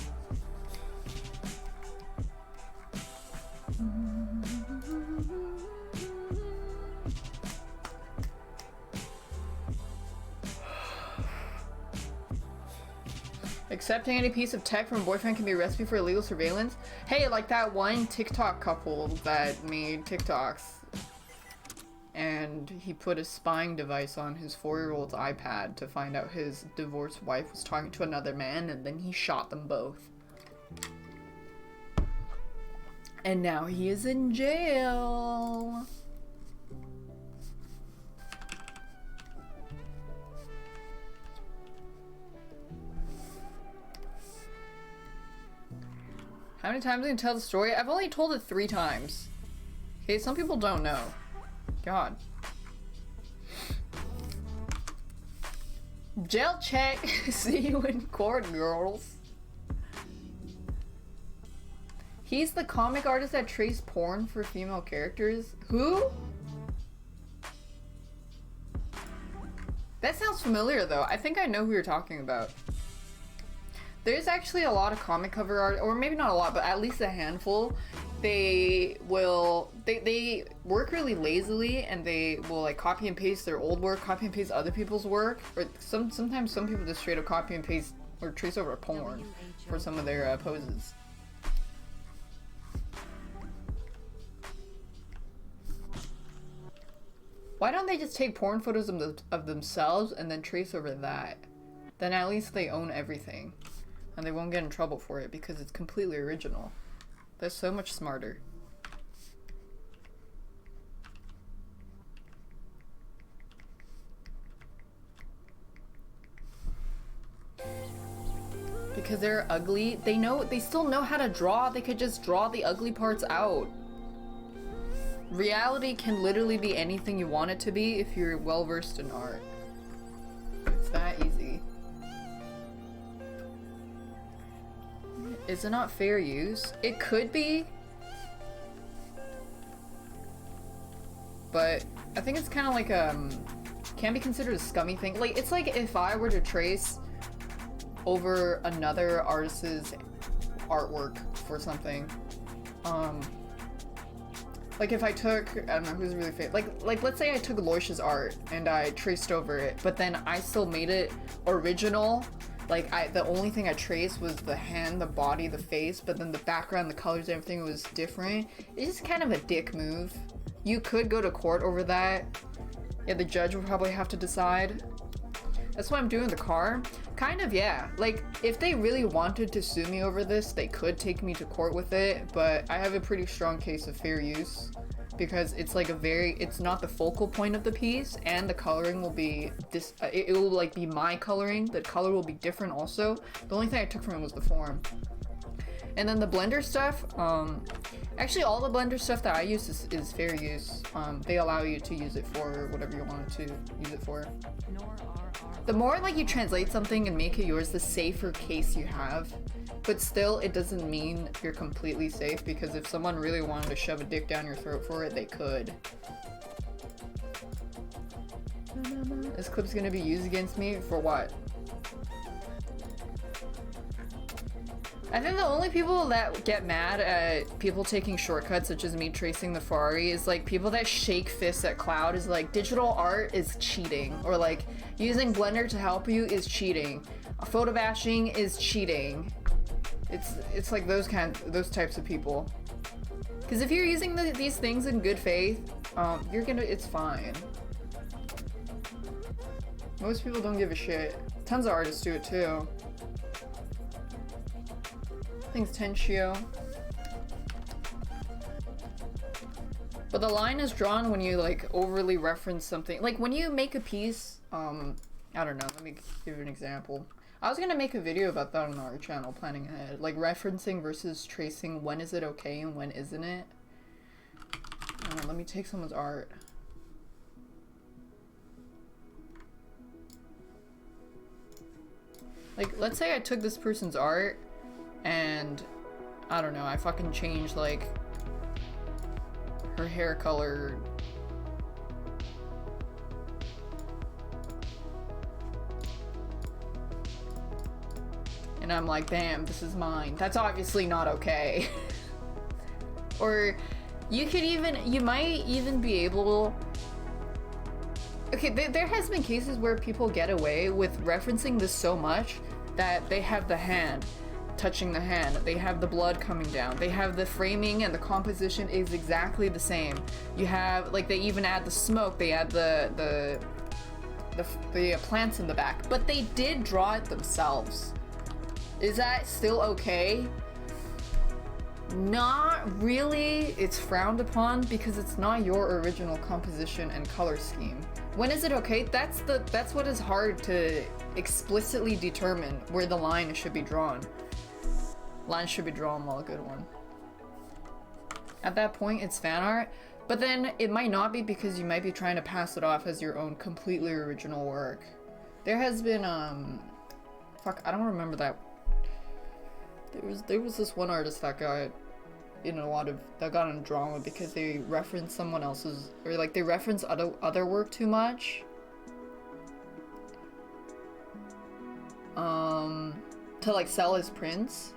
Accepting any piece of tech from a boyfriend can be a recipe for illegal surveillance. Hey, like that one TikTok couple that made TikToks. And he put a spying device on his 4-year-old's iPad to find out his divorced wife was talking to another man, and then he shot them both. And now he is in jail. How many times can you tell the story? I've only told it 3 times. Okay, some people don't know. God. Jail check. See you in court, girls. He's the comic artist that traced porn for female characters. Who? That sounds familiar though. I think I know who you're talking about. There's actually a lot of comic cover art, or maybe not a lot, but at least a handful. They work really lazily, and they will like copy and paste their old work, copy and paste other people's work, or sometimes some people just straight up copy and paste or trace over porn for some of their poses. Why don't they just take porn photos of themselves and then trace over that? Then at least they own everything. And they won't get in trouble for it because it's completely original. That's so much smarter. Because they're ugly, they still know how to draw. They could just draw the ugly parts out. Reality can literally be anything you want it to be if you're well versed in art. It's that easy. Is it not fair use? It could be. But I think it's kind of like can be considered a scummy thing. Like, it's like if I were to trace over another artist's artwork for something. Like if I took, I don't know who's really famous, like let's say I took Loisha's art and I traced over it, but then I still made it original. Like the only thing I traced was the hand, the body, the face, but then the background, the colors, everything was different. It's just kind of a dick move. You could go to court over that. Yeah, the judge would probably have to decide. That's why I'm doing the car. Kind of, yeah. Like, if they really wanted to sue me over this, they could take me to court with it, but I have a pretty strong case of fair use because it's like it's not the focal point of the piece, and the coloring will be it will like be my coloring. The color will be different also. The only thing I took from it was the form. And then the Blender stuff, actually all the Blender stuff that I use is fair use. They allow you to use it for whatever you wanted to use it for. The more like you translate something and make it yours, the safer case you have. But still, it doesn't mean you're completely safe, because if someone really wanted to shove a dick down your throat for it, they could. This clip's gonna be used against me for what? I think the only people that get mad at people taking shortcuts, such as me tracing the Ferrari, is like people that shake fists at Cloud is like digital art is cheating, or like using Blender to help you is cheating. Photo bashing is cheating. It's like those types of people. Because if you're using these things in good faith, it's fine. Most people don't give a shit. Tons of artists do it too. Thanks, Tenshio. But the line is drawn when you like overly reference something. Like when you make a piece, I don't know, let me give you an example. I was gonna make a video about that on our channel, planning ahead. Like referencing versus tracing, when is it okay and when isn't it? Let me take someone's art. Like, let's say I took this person's art and, I don't know, I fucking changed, like, her hair color. And I'm like, damn, this is mine. That's obviously not okay. Or you might even be able... Okay, there has been cases where people get away with referencing this so much that they have the hand touching the hand, they have the blood coming down, they have the framing and the composition is exactly the same. You have, like, they even add the smoke, they add the plants in the back, but they did draw it themselves. Is that still okay? Not really. It's frowned upon because it's not your original composition and color scheme. When is it okay? That's what is hard to explicitly determine where the line should be drawn. Line should be drawn while a good one. At that point, it's fan art, but then it might not be because you might be trying to pass it off as your own completely original work. There has been, fuck, I don't remember that. There was this one artist that got in drama because they referenced someone else's, or like they reference other work too much. To like sell his prints.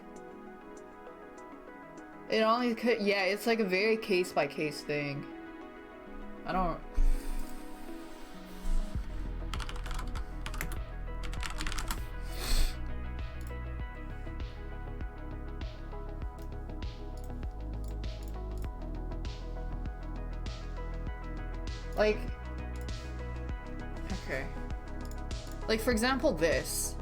It only could, yeah, it's like a very case by case thing. I don't. Like, okay. Like, for example, this.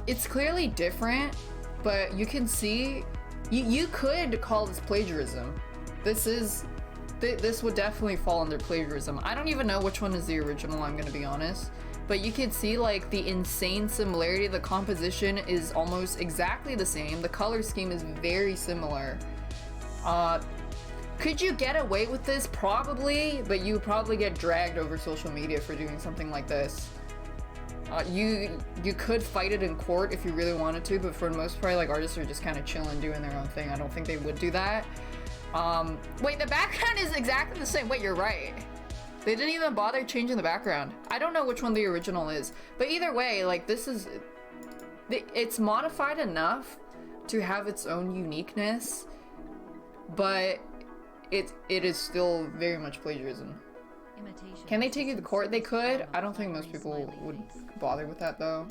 It's clearly different, but you can see, you could call this plagiarism. This would definitely fall under plagiarism. I don't even know which one is the original, I'm gonna be honest. But you can see, like, the insane similarity. The composition is almost exactly the same. The color scheme is very similar. Could you get away with this? Probably, but you would probably get dragged over social media for doing something like this. You could fight it in court if you really wanted to, but for the most part, like, artists are just kind of chilling, doing their own thing. I don't think they would do that. Wait, the background is exactly the same. Wait, you're right. They didn't even bother changing the background. I don't know which one the original is, but either way, like, this is... It's modified enough to have its own uniqueness, but it is still very much plagiarism. Can they take it to court? They could. I don't think most people would bother with that, though.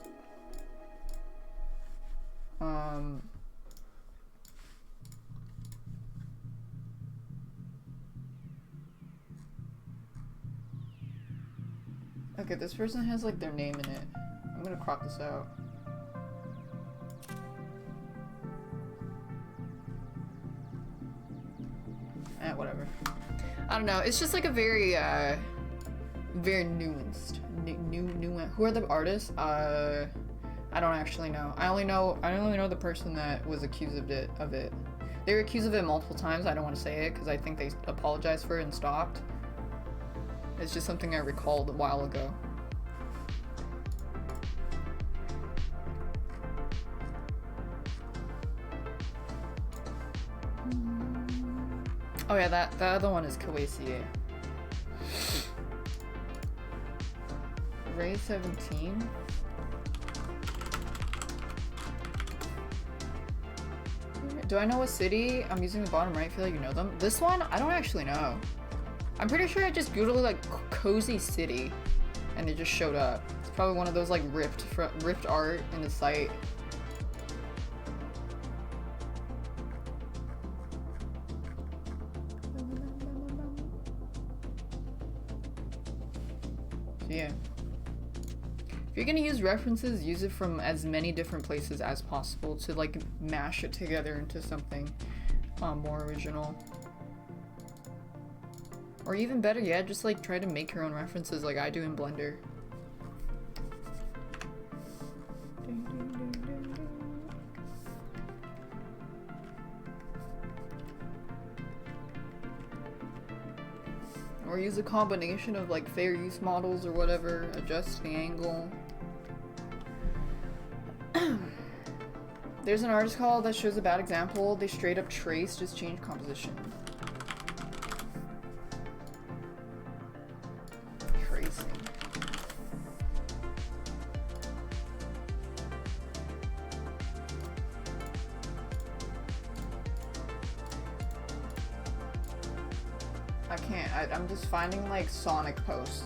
Okay, this person has, like, their name in it. I'm gonna crop this out. Whatever. I don't know. It's just like a very, very nuanced. Who are the artists? I don't actually know. I only know the person that was accused of it. They were accused of it multiple times. I don't want to say it because I think they apologized for it and stopped. It's just something I recalled a while ago. Oh yeah, that other one is Kawaii. Ray 17. Do I know a city? I'm using the bottom right. I feel like you know them. This one, I don't actually know. I'm pretty sure I just googled like cozy city, and it just showed up. It's probably one of those like ripped art in the site. Yeah. If you're gonna use references, use it from as many different places as possible to like mash it together into something more original. Or even better yet, just like try to make your own references like I do in Blender. Or use a combination of like fair use models or whatever, adjust the angle. There's an artist call that shows a bad example. They straight up trace, just change composition. Tracing. I can't. I'm just finding like Sonic posts.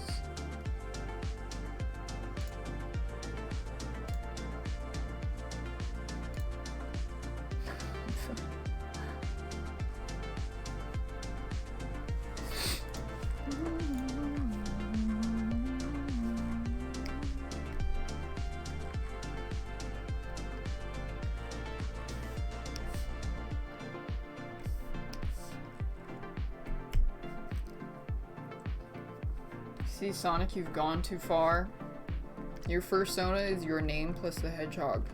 See, Sonic, you've gone too far. Your fursona is your name plus the hedgehog.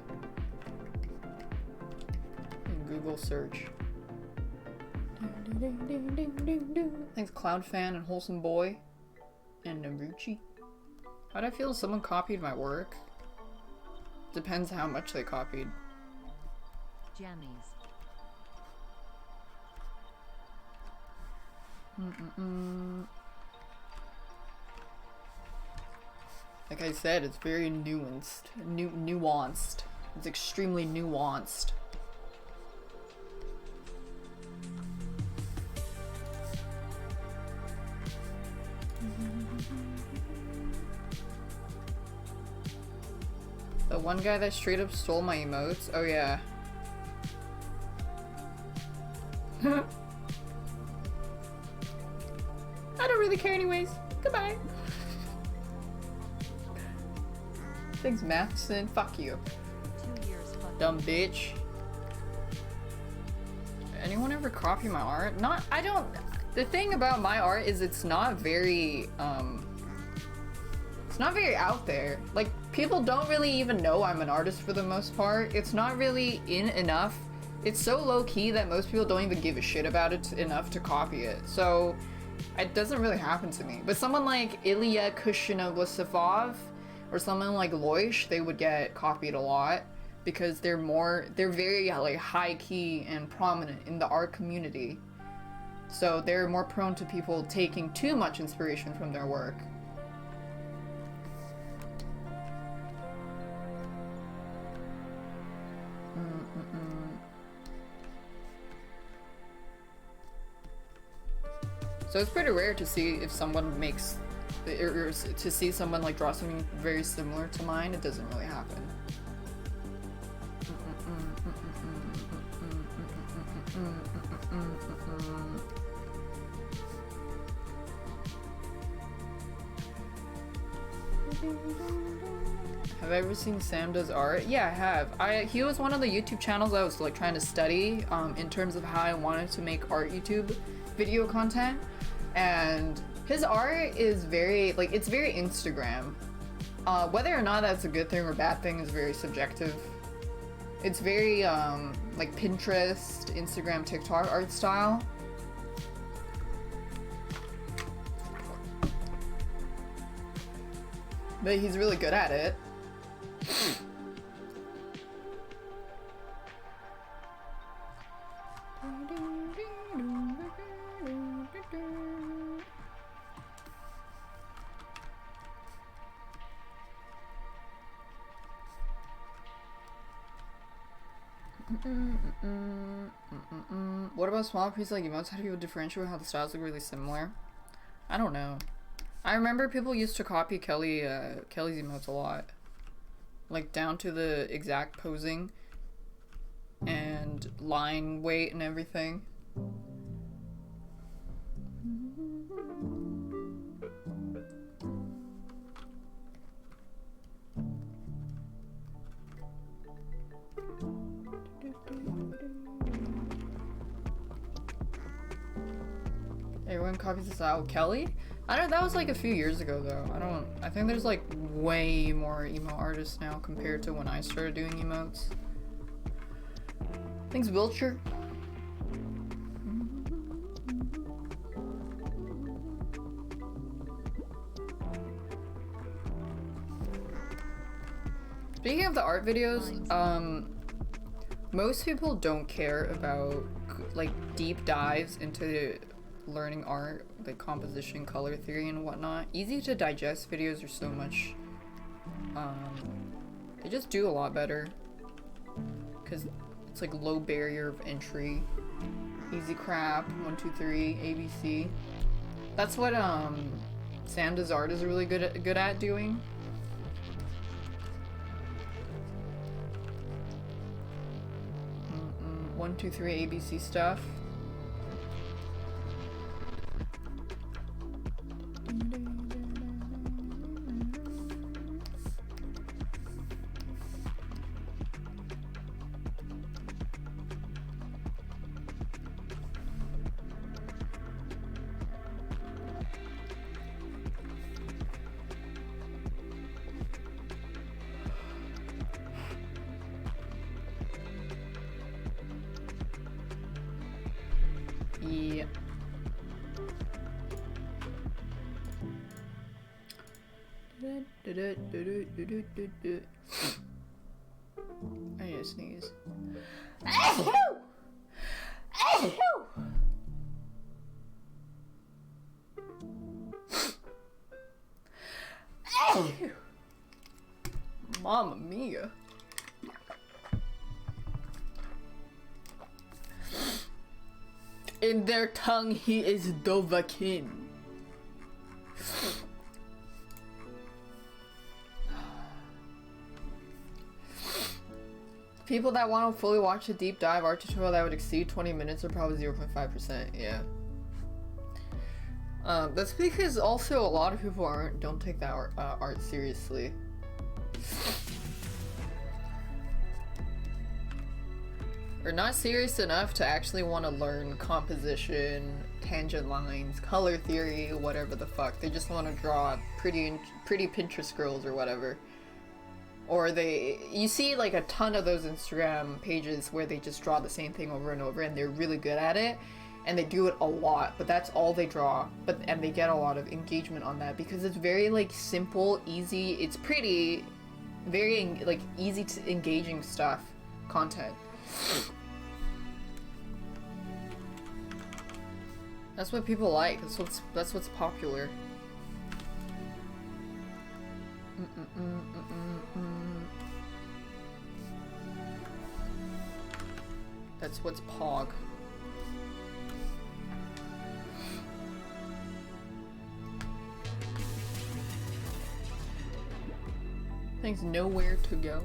In Google search. Thanks, Cloudfan and Wholesome Boy. And Naruchi. How'd I feel if someone copied my work? Depends how much they copied. Jammies. Like I said, it's very nuanced. Nuanced. It's extremely nuanced. The one guy that straight up stole my emotes? Oh yeah. I don't really care anyways. Goodbye. Thanks, Matheson. Fuck you. 2 years. Dumb bitch. Anyone ever copy my art? I don't. The thing about my art is it's not very out there. Like, people don't really even know I'm an artist for the most part. It's not really in enough. It's so low key that most people don't even give a shit about it enough to copy it. So it doesn't really happen to me. But someone like Ilya Kushinovsevov or or someone like Loish, they would get copied a lot because they're very like high key and prominent in the art community. So they're more prone to people taking too much inspiration from their work. So it's pretty rare to see if someone makes, or to see someone like draw something very similar to mine. It doesn't really happen. Have I ever seen Sam Does Art? Yeah, I have. He was one of the YouTube channels I was like trying to study in terms of how I wanted to make art YouTube video content. And his art is very, like, it's very Instagram. Whether or not that's a good thing or bad thing is very subjective. It's very, like, Pinterest, Instagram, TikTok art style. But he's really good at it. What about small pieces like emotes? How do people differentiate how the styles look really similar? I don't know. I remember people used to copy Kelly's emotes a lot. Like down to the exact posing and line weight and everything. Everyone copies the style. Kelly? I don't, that was like a few years ago though. I think there's like way more emo artists now compared to when I started doing emotes. Thanks, Wiltshire. Speaking of the art videos, most people don't care about like deep dives into learning art, like composition, color theory, and whatnot. Easy to digest videos are so much, they just do a lot better because it's like low barrier of entry, easy crap, 1, 2, 3, ABC. That's what Sam Does Art is really good at doing. One, two, three, ABC stuff. Yeah. I need to sneeze. Mamma mia. In their tongue, he is Dovahkiin. People that want to fully watch a deep dive art tutorial that would exceed 20 minutes are probably 0.5%, yeah. That's because also a lot of people don't take that art seriously. Or not serious enough to actually want to learn composition, tangent lines, color theory, whatever the fuck. They just want to draw pretty Pinterest girls or whatever. Or you see like a ton of those Instagram pages where they just draw the same thing over and over and they're really good at it. and they do it a lot, but that's all they draw. And they get a lot of engagement on that because it's very like simple, easy. It's pretty, very like easy to engaging stuff, content. That's what people like. That's what's popular. That's what's pog. Thanks, nowhere to go.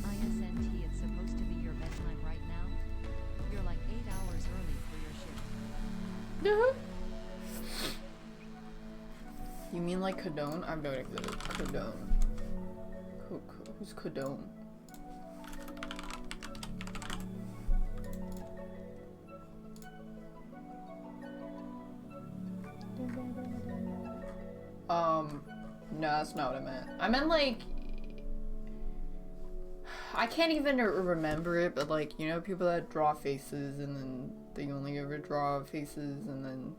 ISNT, it's supposed to be your bedtime right now. You're like 8 hours early for your shift. You mean like Codone? I'm not like Codone. Who's Codone? No, that's not what I meant. I meant like, I can't even remember it, but like, you know, people that draw faces and then they only ever draw faces and then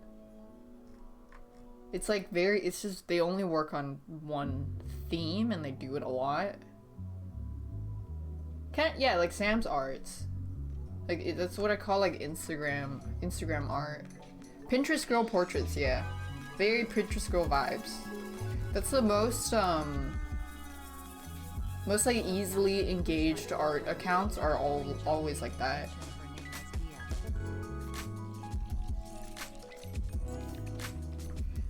it's like it's just, they only work on one theme and they do it a lot. Yeah, like Sam's arts. Like, that's what I call like Instagram art. Pinterest girl portraits, yeah. Very Pinterest girl vibes. That's the most like easily engaged art accounts are always like that.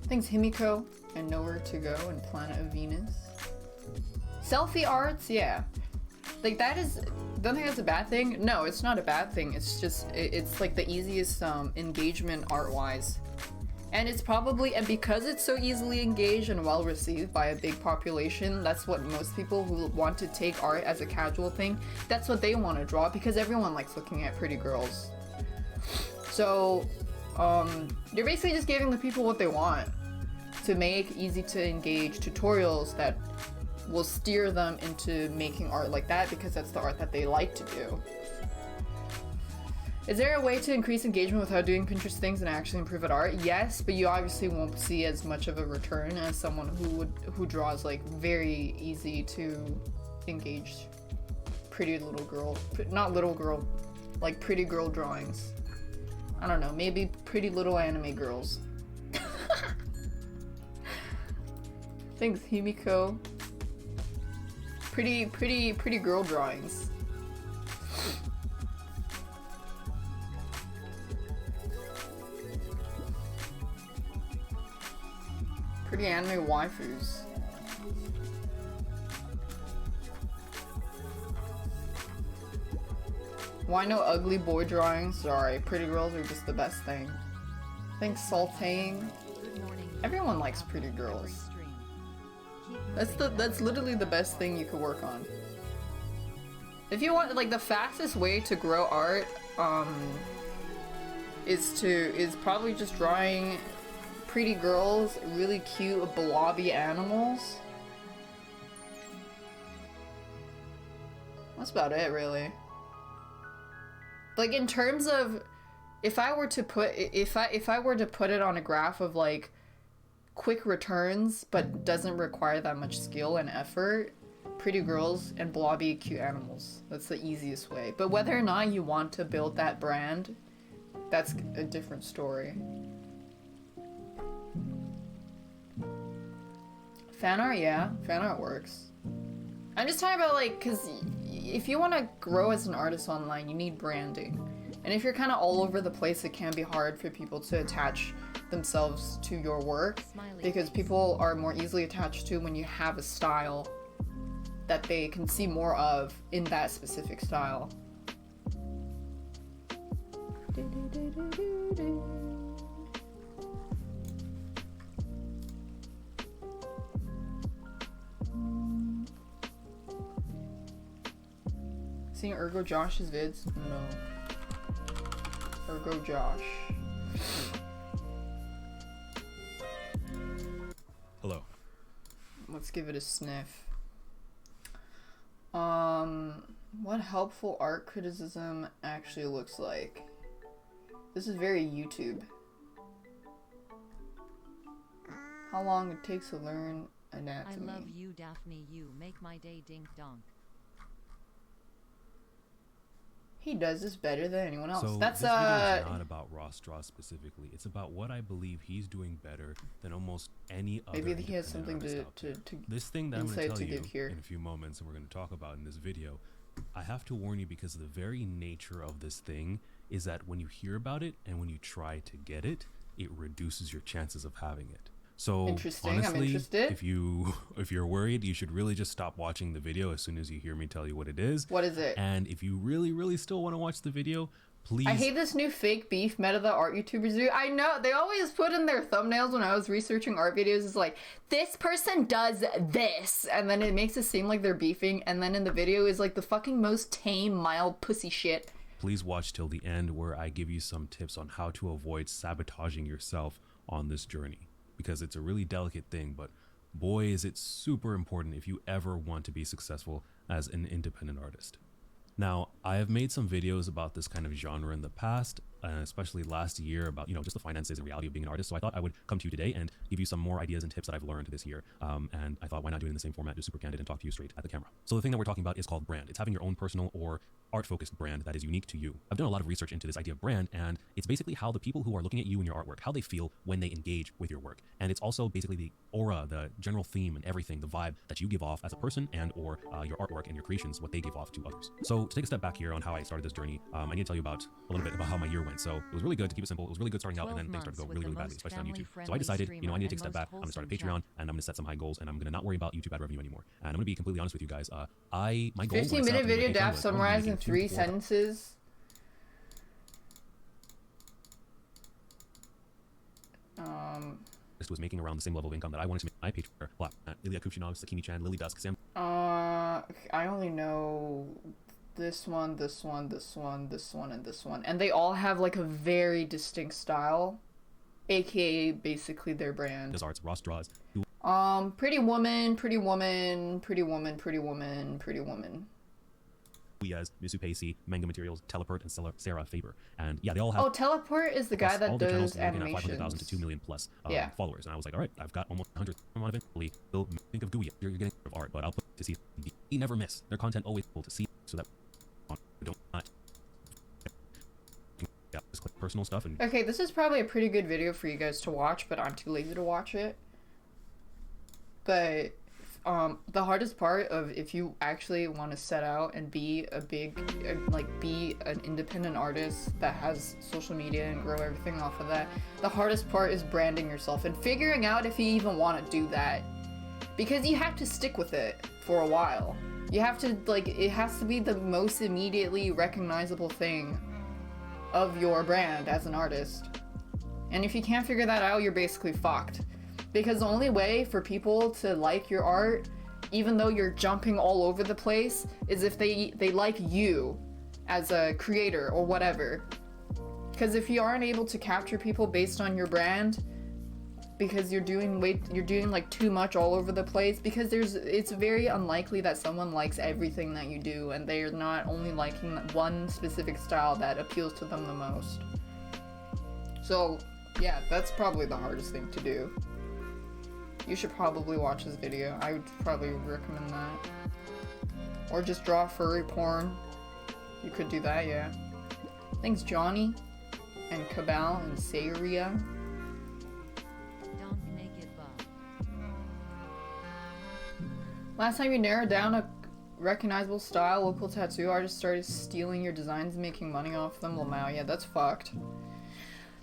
Thanks Himiko and Nowhere to Go and Planet of Venus. Selfie arts, yeah. Like that is, don't think that's a bad thing. No, it's not a bad thing. It's just, it's like the easiest engagement art-wise. And it's probably, and because it's so easily engaged and well received by a big population, that's what most people who want to take art as a casual thing, that's what they want to draw because everyone likes looking at pretty girls. So, you're basically just giving the people what they want to make easy to engage tutorials that will steer them into making art like that because that's the art that they like to do. Is there a way to increase engagement without doing Pinterest things and actually improve at art? Yes, but you obviously won't see as much of a return as someone who draws like very easy to engage pretty little girl, not little girl, like pretty girl drawings. I don't know, maybe pretty little anime girls. Thanks, Himiko. Pretty girl drawings. Pretty anime waifus. Why no ugly boy drawings? Sorry, pretty girls are just the best thing. Thanks, Saltane. Everyone likes pretty girls. That's literally the best thing you could work on. If you want, like, the fastest way to grow art, is probably just drawing pretty girls, really cute blobby animals. That's about it, really. Like, in terms of, if I were to put it on a graph of like quick returns but doesn't require that much skill and effort, pretty girls and blobby cute animals. That's the easiest way. But whether or not you want to build that brand, that's a different story. Fan art, yeah. Fan art works. I'm just talking about, like, because if you want to grow as an artist online, you need branding. And if you're kind of all over the place, it can be hard for people to attach themselves to your work. Because people are more easily attached to when you have a style that they can see more of in that specific style. Seeing Ergo Josh's vids? No. Ergo Josh. Hello. Let's give it a sniff. What unhelpful art criticism actually looks like. This is very YouTube. How long it takes to learn anatomy. I love you, Daphne. You make my day dink donk. He does this better than anyone else. So That's this video is not about Ross Strauss specifically. It's about what I believe he's doing better than almost any other. maybe he has something independent artist out to there. This thing that I'm going insight to to tell you give here. in a few moments, and we're going to talk about in this video. I have to warn you because the very nature of this thing is that when you hear about it and when you try to get it, it reduces your chances of having it. So Interesting, I'm honestly, interested. if you're worried, you should really just stop watching the video as soon as you hear me tell you what it is. What is it? And if you really still want to watch the video, please. I hate this new fake beef meta that art YouTubers do. I know, they always put in their thumbnails when I was researching art videos, is like, this person does this, and then it makes it seem like they're beefing, and then in the video is like the fucking most tame, mild pussy shit. Please watch till the end where I give you some tips on how to avoid sabotaging yourself on this journey. Because it's a really delicate thing, but boy is it super important if you ever want to be successful as an independent artist. Now, I have made some videos about this kind of genre in the past, especially last year about, just the finances and reality of being an artist. So I thought I would come to you today and give you some more ideas and tips that I've learned this year. And I thought, why not do it in the same format, just super candid and talk to you straight at the camera. So the thing that we're talking about is called brand. It's having your own personal or art-focused brand that is unique to you. I've done a lot of research into this idea of brand, and it's basically how the people who are looking at you and your artwork, how they feel when they engage with your work. And it's also basically the aura, the general theme and everything, the vibe that you give off as a person and or your artwork and your creations, what they give off to others. So to take a step back here on how I started this journey, I need to tell you a little bit about how my year went. So it was really good to keep it simple. It was really good starting out, and then things started to go really badly, especially on YouTube. So I decided, I need to take a step back. I'm gonna start a Patreon, and I'm gonna set some high goals, and I'm gonna not worry about YouTube ad revenue anymore. And I'm gonna be completely honest with you guys. My goal 15-minute video dap summarized in 3 sentences. This was making around the same level of income that I wanted to make my Patreon. Ilya Kuchinov, Sakini Chan, Lily Dusk, Sam. I only know this one, this one, this one, this one, and this one. And they all have like a very distinct style, aka basically their brand. Does arts, Ross Draws. Pretty Woman, Pretty Woman, Pretty Woman, Pretty Woman, Pretty Woman. As Misu Pacey, Manga Materials, Teleport, and Sarah Faber. And yeah, they all have. Oh, Teleport is the guy that does animations. 500,000 to 2 million plus followers. And I was like, all right, I've got almost 100. I'm eventually will think of Gooey. You're getting of art, but I'll put to see. He never miss. Their content always able to see, so that we don't not. Yeah, just click personal stuff and. Okay, this is probably a pretty good video for you guys to watch, but I'm too lazy to watch it. But the hardest part of if you actually want to set out and be a big, be an independent artist that has social media and grow everything off of that, the hardest part is branding yourself and figuring out if you even want to do that. Because you have to stick with it for a while. You have to, it has to be the most immediately recognizable thing of your brand as an artist. And if you can't figure that out, you're basically fucked. Because the only way for people to like your art, even though you're jumping all over the place, is if they like you as a creator or whatever. Because if you aren't able to capture people based on your brand, because you're doing like too much all over the place, because it's very unlikely that someone likes everything that you do, and they're not only liking one specific style that appeals to them the most. So yeah, that's probably the hardest thing to do. You should probably watch this video. I would probably recommend that. Or just draw furry porn. You could do that, yeah. Thanks, Johnny, and Cabal, and Sayria. Donk naked buff. Last time you narrowed down a recognizable style, local tattoo artists started stealing your designs and making money off them. Lamau, yeah, that's fucked.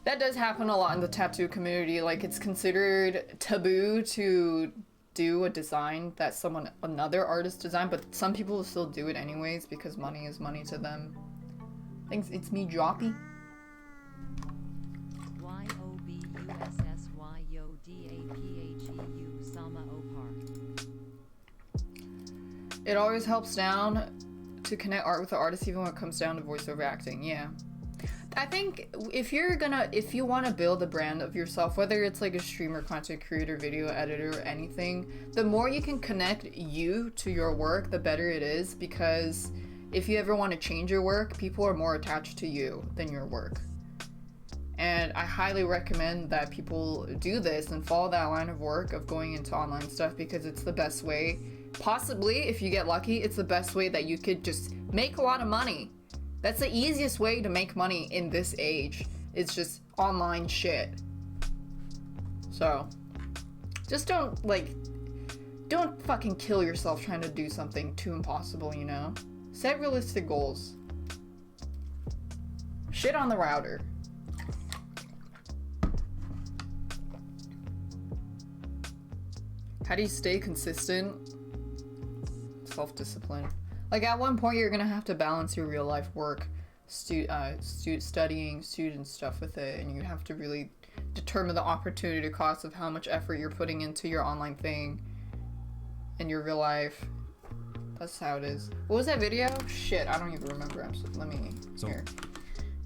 That does happen a lot in the tattoo community. Like, it's considered taboo to do a design that another artist designed, but some people will still do it anyways because money is money to them. Thanks, it's me, Joppy. YOBUSSYODAPHEU Sama Opar. It always helps down to connect art with the artist, even when it comes down to voiceover acting. Yeah. I think if you want to build a brand of yourself, whether it's like a streamer, content creator, video editor, or anything, the more you can connect you to your work, the better it is, because if you ever want to change your work, people are more attached to you than your work. And I highly recommend that people do this and follow that line of work of going into online stuff, because it's the best way. Possibly, if you get lucky, it's the best way that you could just make a lot of money. That's the easiest way to make money in this age. It's just online shit. So, just don't fucking kill yourself trying to do something too impossible, you know? Set realistic goals. Shit on the router. How do you stay consistent? Self-discipline. Like, at one point, you're gonna have to balance your real-life work, studying, student stuff with it, and you have to really determine the opportunity cost of how much effort you're putting into your online thing in your real life. That's how it is. What was that video? Shit, I don't even remember. Here.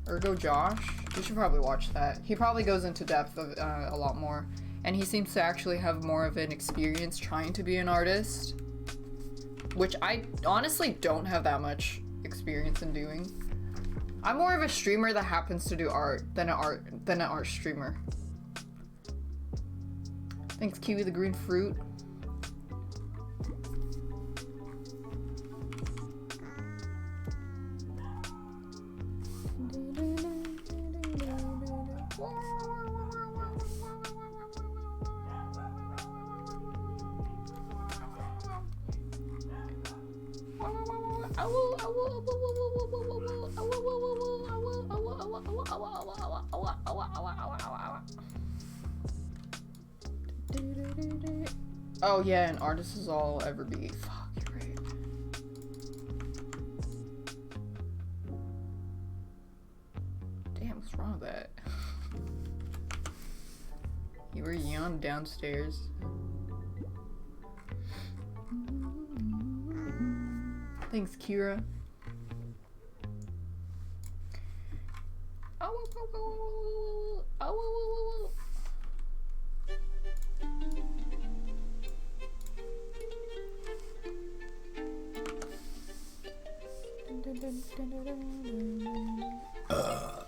Ergo Josh? You should probably watch that. He probably goes into depth of a lot more. And he seems to actually have more of an experience trying to be an artist, which I honestly don't have that much experience in doing. I'm more of a streamer that happens to do art than an art streamer. Thanks, Kiwi the Green Fruit. Oh yeah, an artist is all I'll ever be. Fuck, you're right. Damn, what's wrong with that? You were yawned downstairs. Thanks, Kira.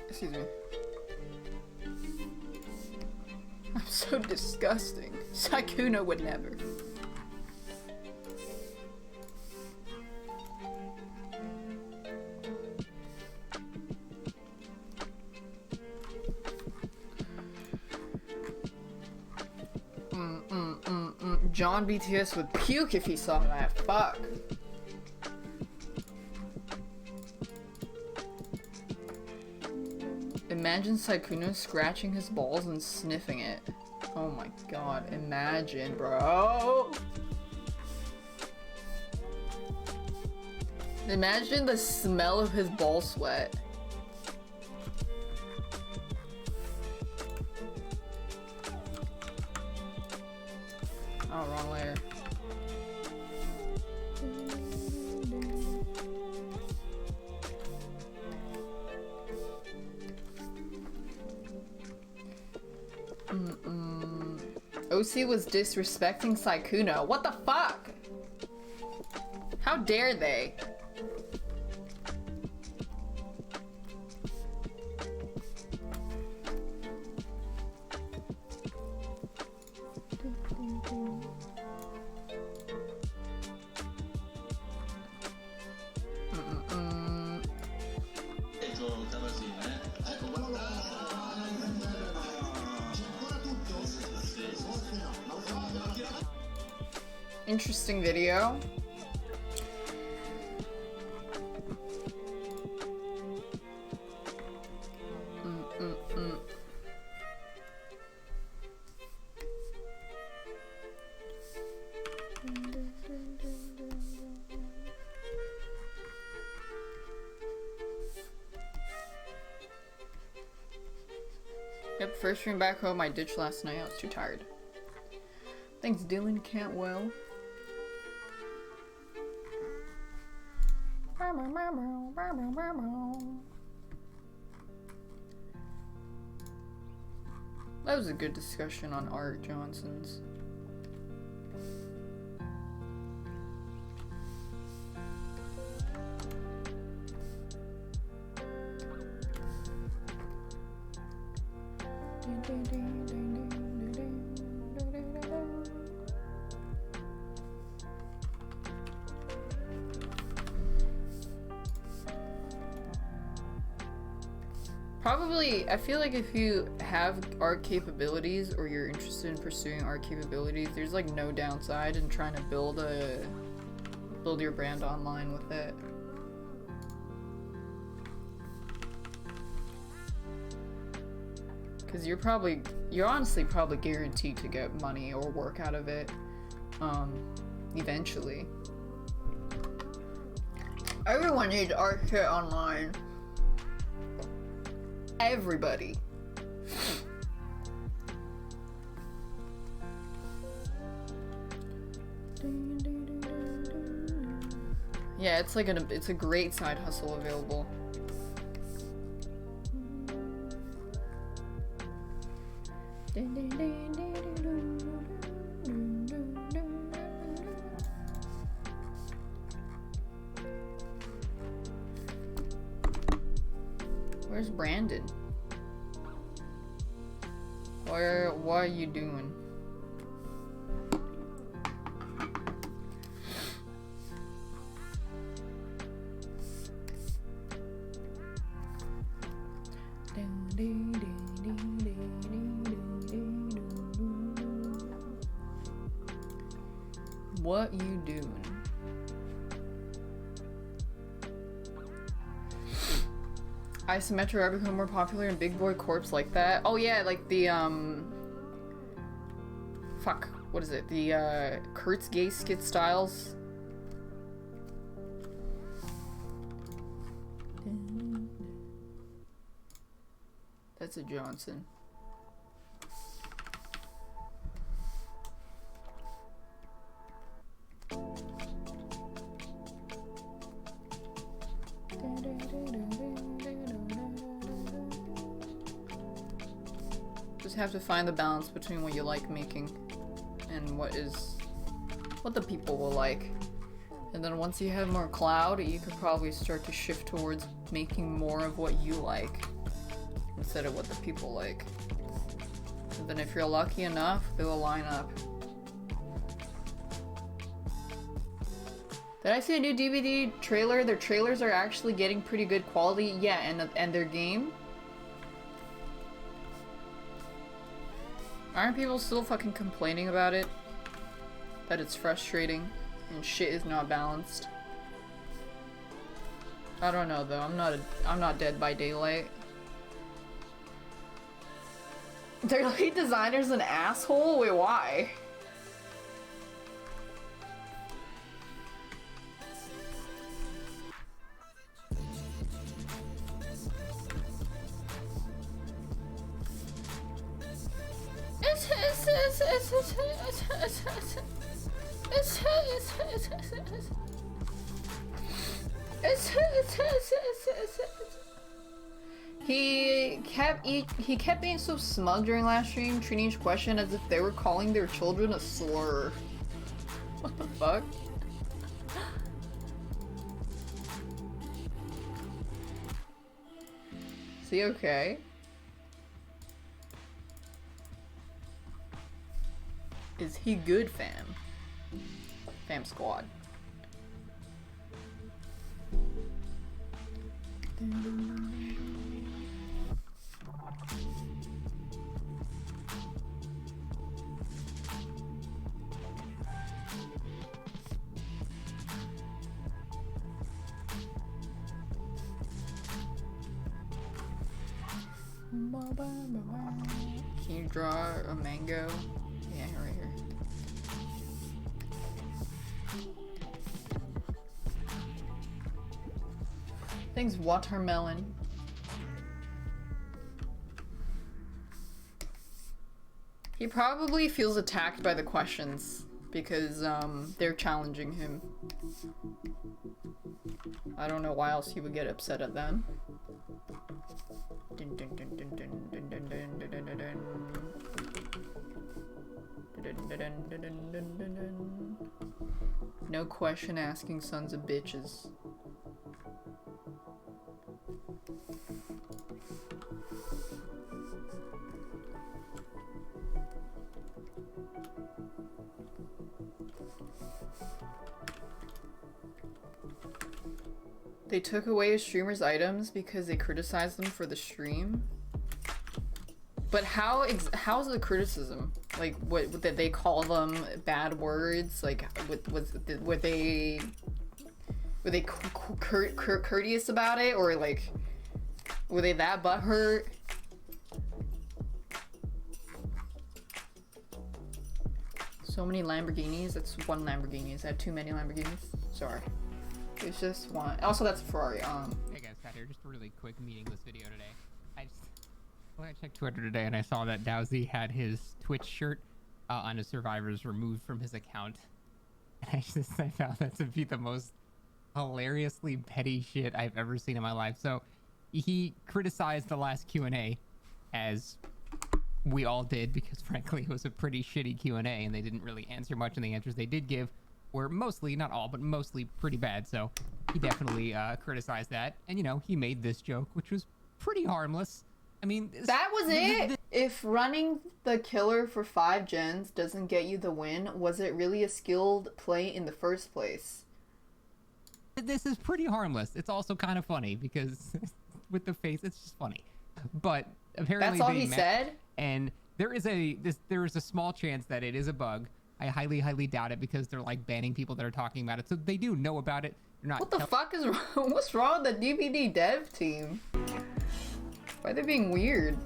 Excuse me. I'm so disgusting. Sykkuno would never. John BTS would puke if he saw that. Fuck. Imagine Sykkuno scratching his balls and sniffing it. Oh my god, imagine, bro. Imagine the smell of his ball sweat. Oh, wrong layer. OC was disrespecting Sykkuno. What the fuck? How dare they? Interesting video. Yep, first stream back home. I ditched last night. I was too tired. Thanks, Dylan Cantwell. That was a good discussion on Art Johnson's. Probably, I feel like if you have art capabilities or you're interested in pursuing art capabilities, there's like no downside in trying to build your brand online with it. Because you're honestly probably guaranteed to get money or work out of it, eventually. Everyone needs art shit online. Everybody. Yeah, it's like it's a great side hustle available. Where's Brandon? What are you doing? What you doing? Isometric art become more popular in Big Boy Corpse like that? Oh yeah, like the fuck, what is it? The Kurt's Gay Skit Styles. That's a Johnson. Just have to find the balance between what you like making and what the people will like. And then once you have more clout, you could probably start to shift towards making more of what you like instead of what the people like. And then if you're lucky enough, they will line up. Did I see a new DVD trailer? Their trailers are actually getting pretty good quality. Yeah, and their game. Aren't people still fucking complaining about it? That it's frustrating and shit is not balanced. I don't know though. I'm not Dead by Daylight. Their lead designer's an asshole? Wait, why? He kept being so smug during last stream, treating each question as if they were calling their children a slur. What the fuck? Is he okay? Is he good, fam? Fam squad. Can you draw a mango? Yeah, right here. Thanks, watermelon. He probably feels attacked by the questions because they're challenging him. I don't know why else he would get upset at them. No question asking sons of bitches. They took away a streamer's items because they criticized them for the stream. But how's the criticism? Like, what did they call them bad words? Like, were they courteous about it, or like, were they that butthurt? So many Lamborghinis. That's one Lamborghini. I had too many Lamborghinis. Sorry. It's just one. Also, that's a Ferrari. Hey guys, Pat here. Just a really quick meaningless video today. I checked Twitter today and I saw that Dowsy had his Twitch shirt on his survivors removed from his account. And I found that to be the most hilariously petty shit I've ever seen in my life. So he criticized the last Q&A, as we all did, because frankly it was a pretty shitty Q&A and they didn't really answer much, and the answers they did give were mostly, not all, but mostly pretty bad. So he definitely criticized that. And, you know, he made this joke, which was pretty harmless. I mean, that was it. If running the killer for 5 gens doesn't get you the win, was it really a skilled play in the first place? This is pretty harmless. It's also kind of funny because with the face, it's just funny. But apparently that's all he said. And there is a small chance that it is a bug. I highly doubt it, because they're like banning people that are talking about it, so they do know about it. They're not. What the fuck is wrong? What's wrong with the DVD dev team? Why are they being weird?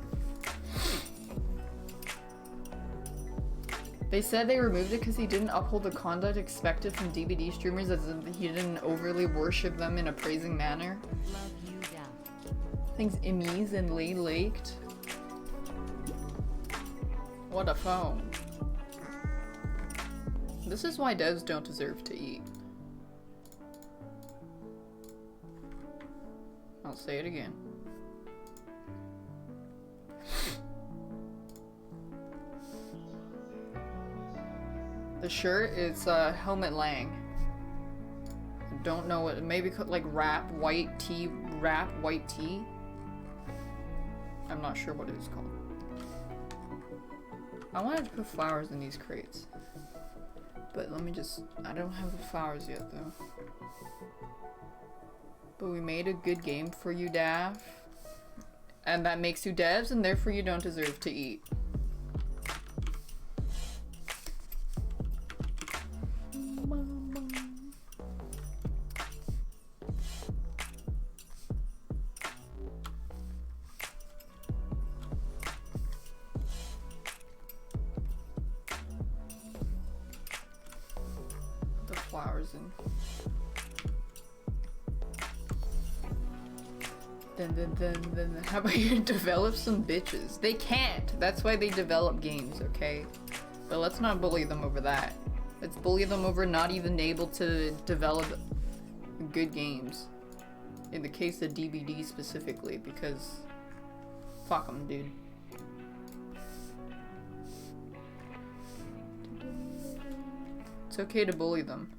They said they removed it because he didn't uphold the conduct expected from DVD streamers, as in he didn't overly worship them in a praising manner. Love you, Daph. Things Emmys and Laked. What a phone. This is why devs don't deserve to eat. I'll say it again. The shirt is Helmet Lang. I don't know what, maybe like wrap white tee. I'm not sure what it is called. I wanted to put flowers in these crates. But let me just, I don't have the flowers yet though. But we made a good game for you, Daph. And that makes you devs, and therefore you don't deserve to eat. The flowers in. Then how about you develop some bitches? They can't. That's why they develop games, okay? But let's not bully them over that. Let's bully them over not even able to develop good games. In the case of DVD specifically, because fuck them, dude. It's okay to bully them.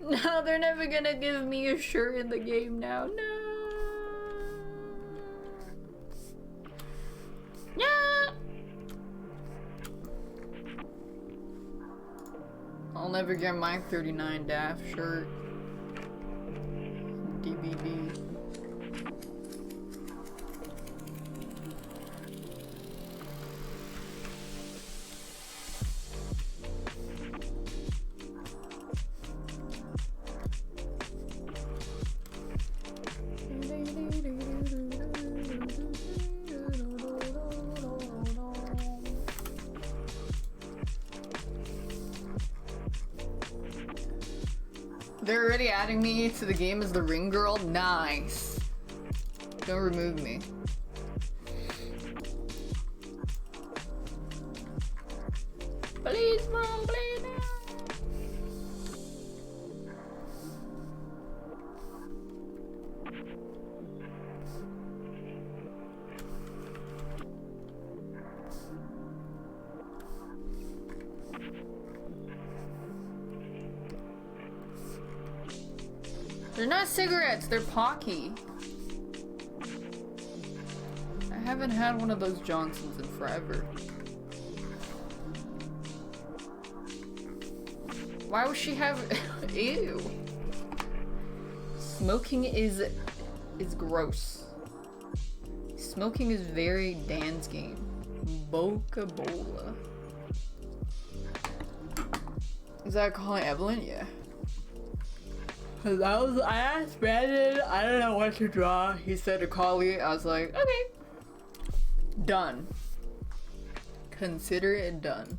No, they're never gonna give me a shirt in the game now. No. Yeah. I'll never get my 39 Daph shirt. DVD. They're already adding me to the game as the ring girl? Nice. Don't remove me. Please, mom, please. They're not cigarettes, they're Pocky. I haven't had one of those Johnsons in forever. Why would she have? Ew. Smoking is gross. Smoking is very Dan's game. Boca Bola. Is that calling Evelyn? Yeah. Cause I asked Brandon, I don't know what to draw. He said to call you. I was like, okay. Done. Consider it done.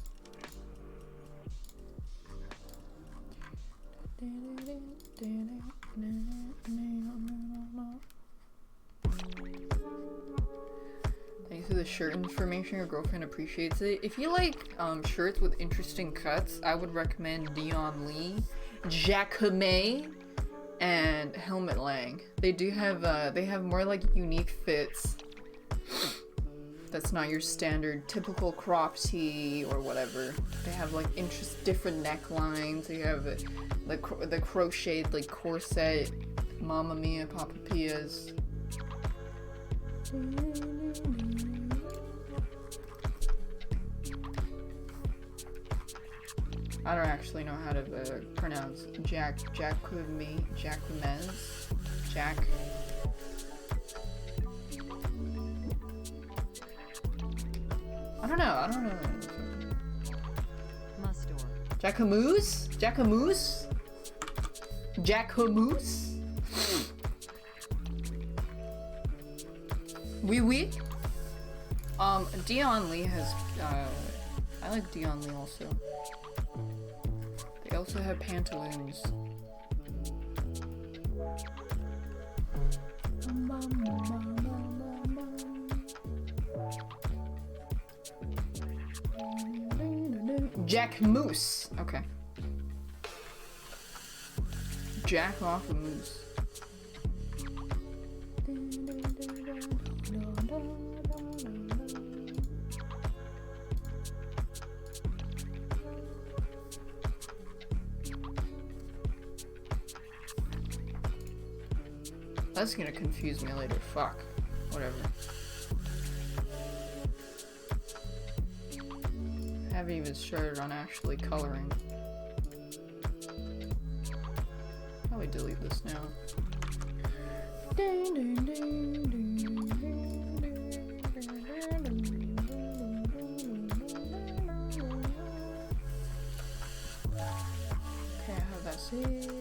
Thanks for the shirt information. Your girlfriend appreciates it. If you like shirts with interesting cuts, I would recommend Dion Lee, Jacquemet, and Helmut Lang. They do have they have more like unique fits. That's not your standard typical crop tee or whatever. They have like different necklines. They have the crocheted like corset, Mamma Mia, Papa Pia's. I don't actually know how to pronounce Jacquemet. I don't know. Mustor. Jacquemus? Oui. Dion Lee has, I like Dion Lee also. They also have pantaloons. Jack Moose. Okay. Jack off a moose. That's gonna confuse me later. Fuck. Whatever. I haven't even started on actually coloring. Probably delete this now. Okay, I have that saved.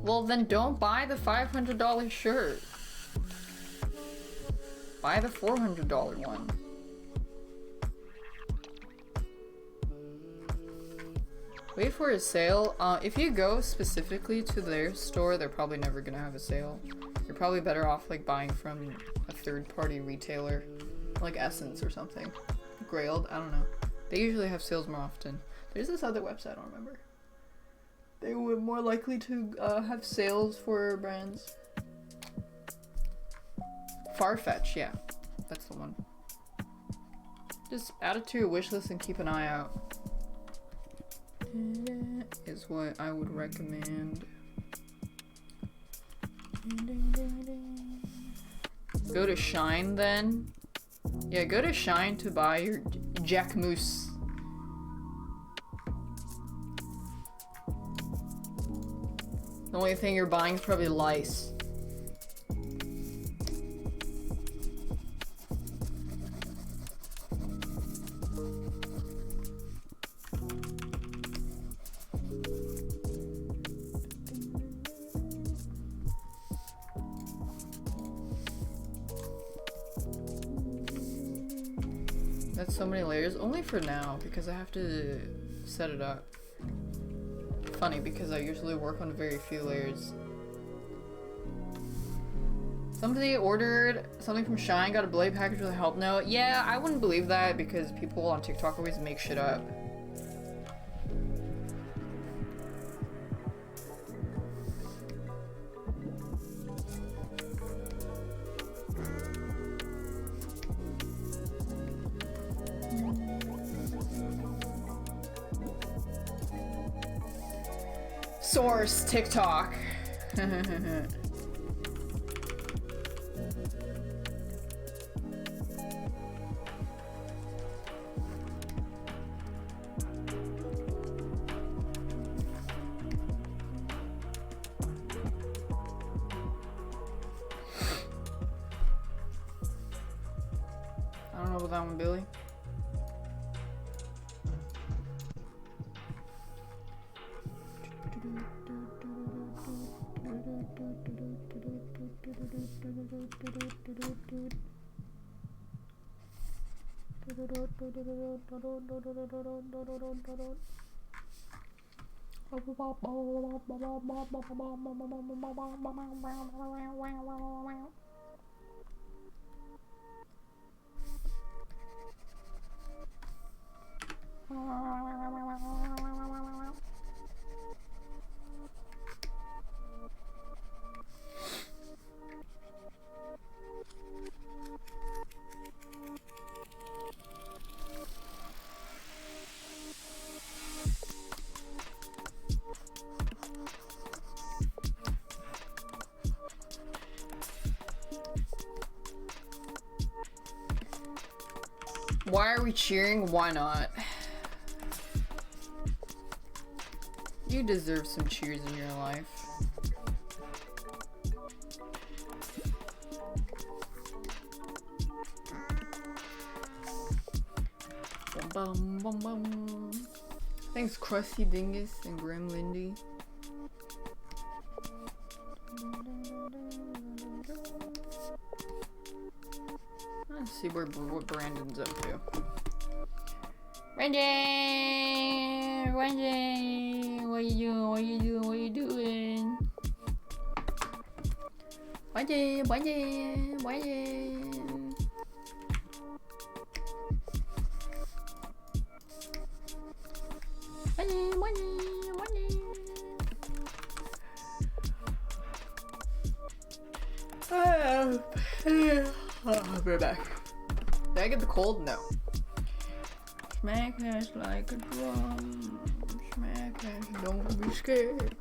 Well, then don't buy the $500 shirt. Buy the $400 one. Wait for a sale. If you go specifically to their store, they're probably never gonna have a sale. You're probably better off like buying from a third-party retailer, like Essence or something. Grailed, I don't know. They usually have sales more often. There's this other website, I don't remember. They were more likely to have sales for brands. Farfetch, yeah. That's the one. Just add it to your wish list and keep an eye out. Is what I would recommend. Go to Shine then. Yeah, go to Shine to buy your Jack Moose. The only thing you're buying is probably lice. That's so many layers. Only for now, because I have to set it up. Funny because I usually work on very few layers. Somebody ordered something from Shine, got a blade package with a help note. Yeah, I wouldn't believe that because people on TikTok always make shit up. Source TikTok. I don't know about that one, Billy. Why are we cheering? Why not? You deserve some cheers in your life. Bum, bum, bum, bum. Thanks, Krusty Dingus and Grim Lindy. Let's see what Brandon's up to. Brandon! Brandon! What you doing? What you doing? What you doing? Brandon! Brandon! Brandon! Brandon! Brandon! Brandon! I'll be back. Did I get the cold? No. Smack us like a drum. Smack us, don't be scared.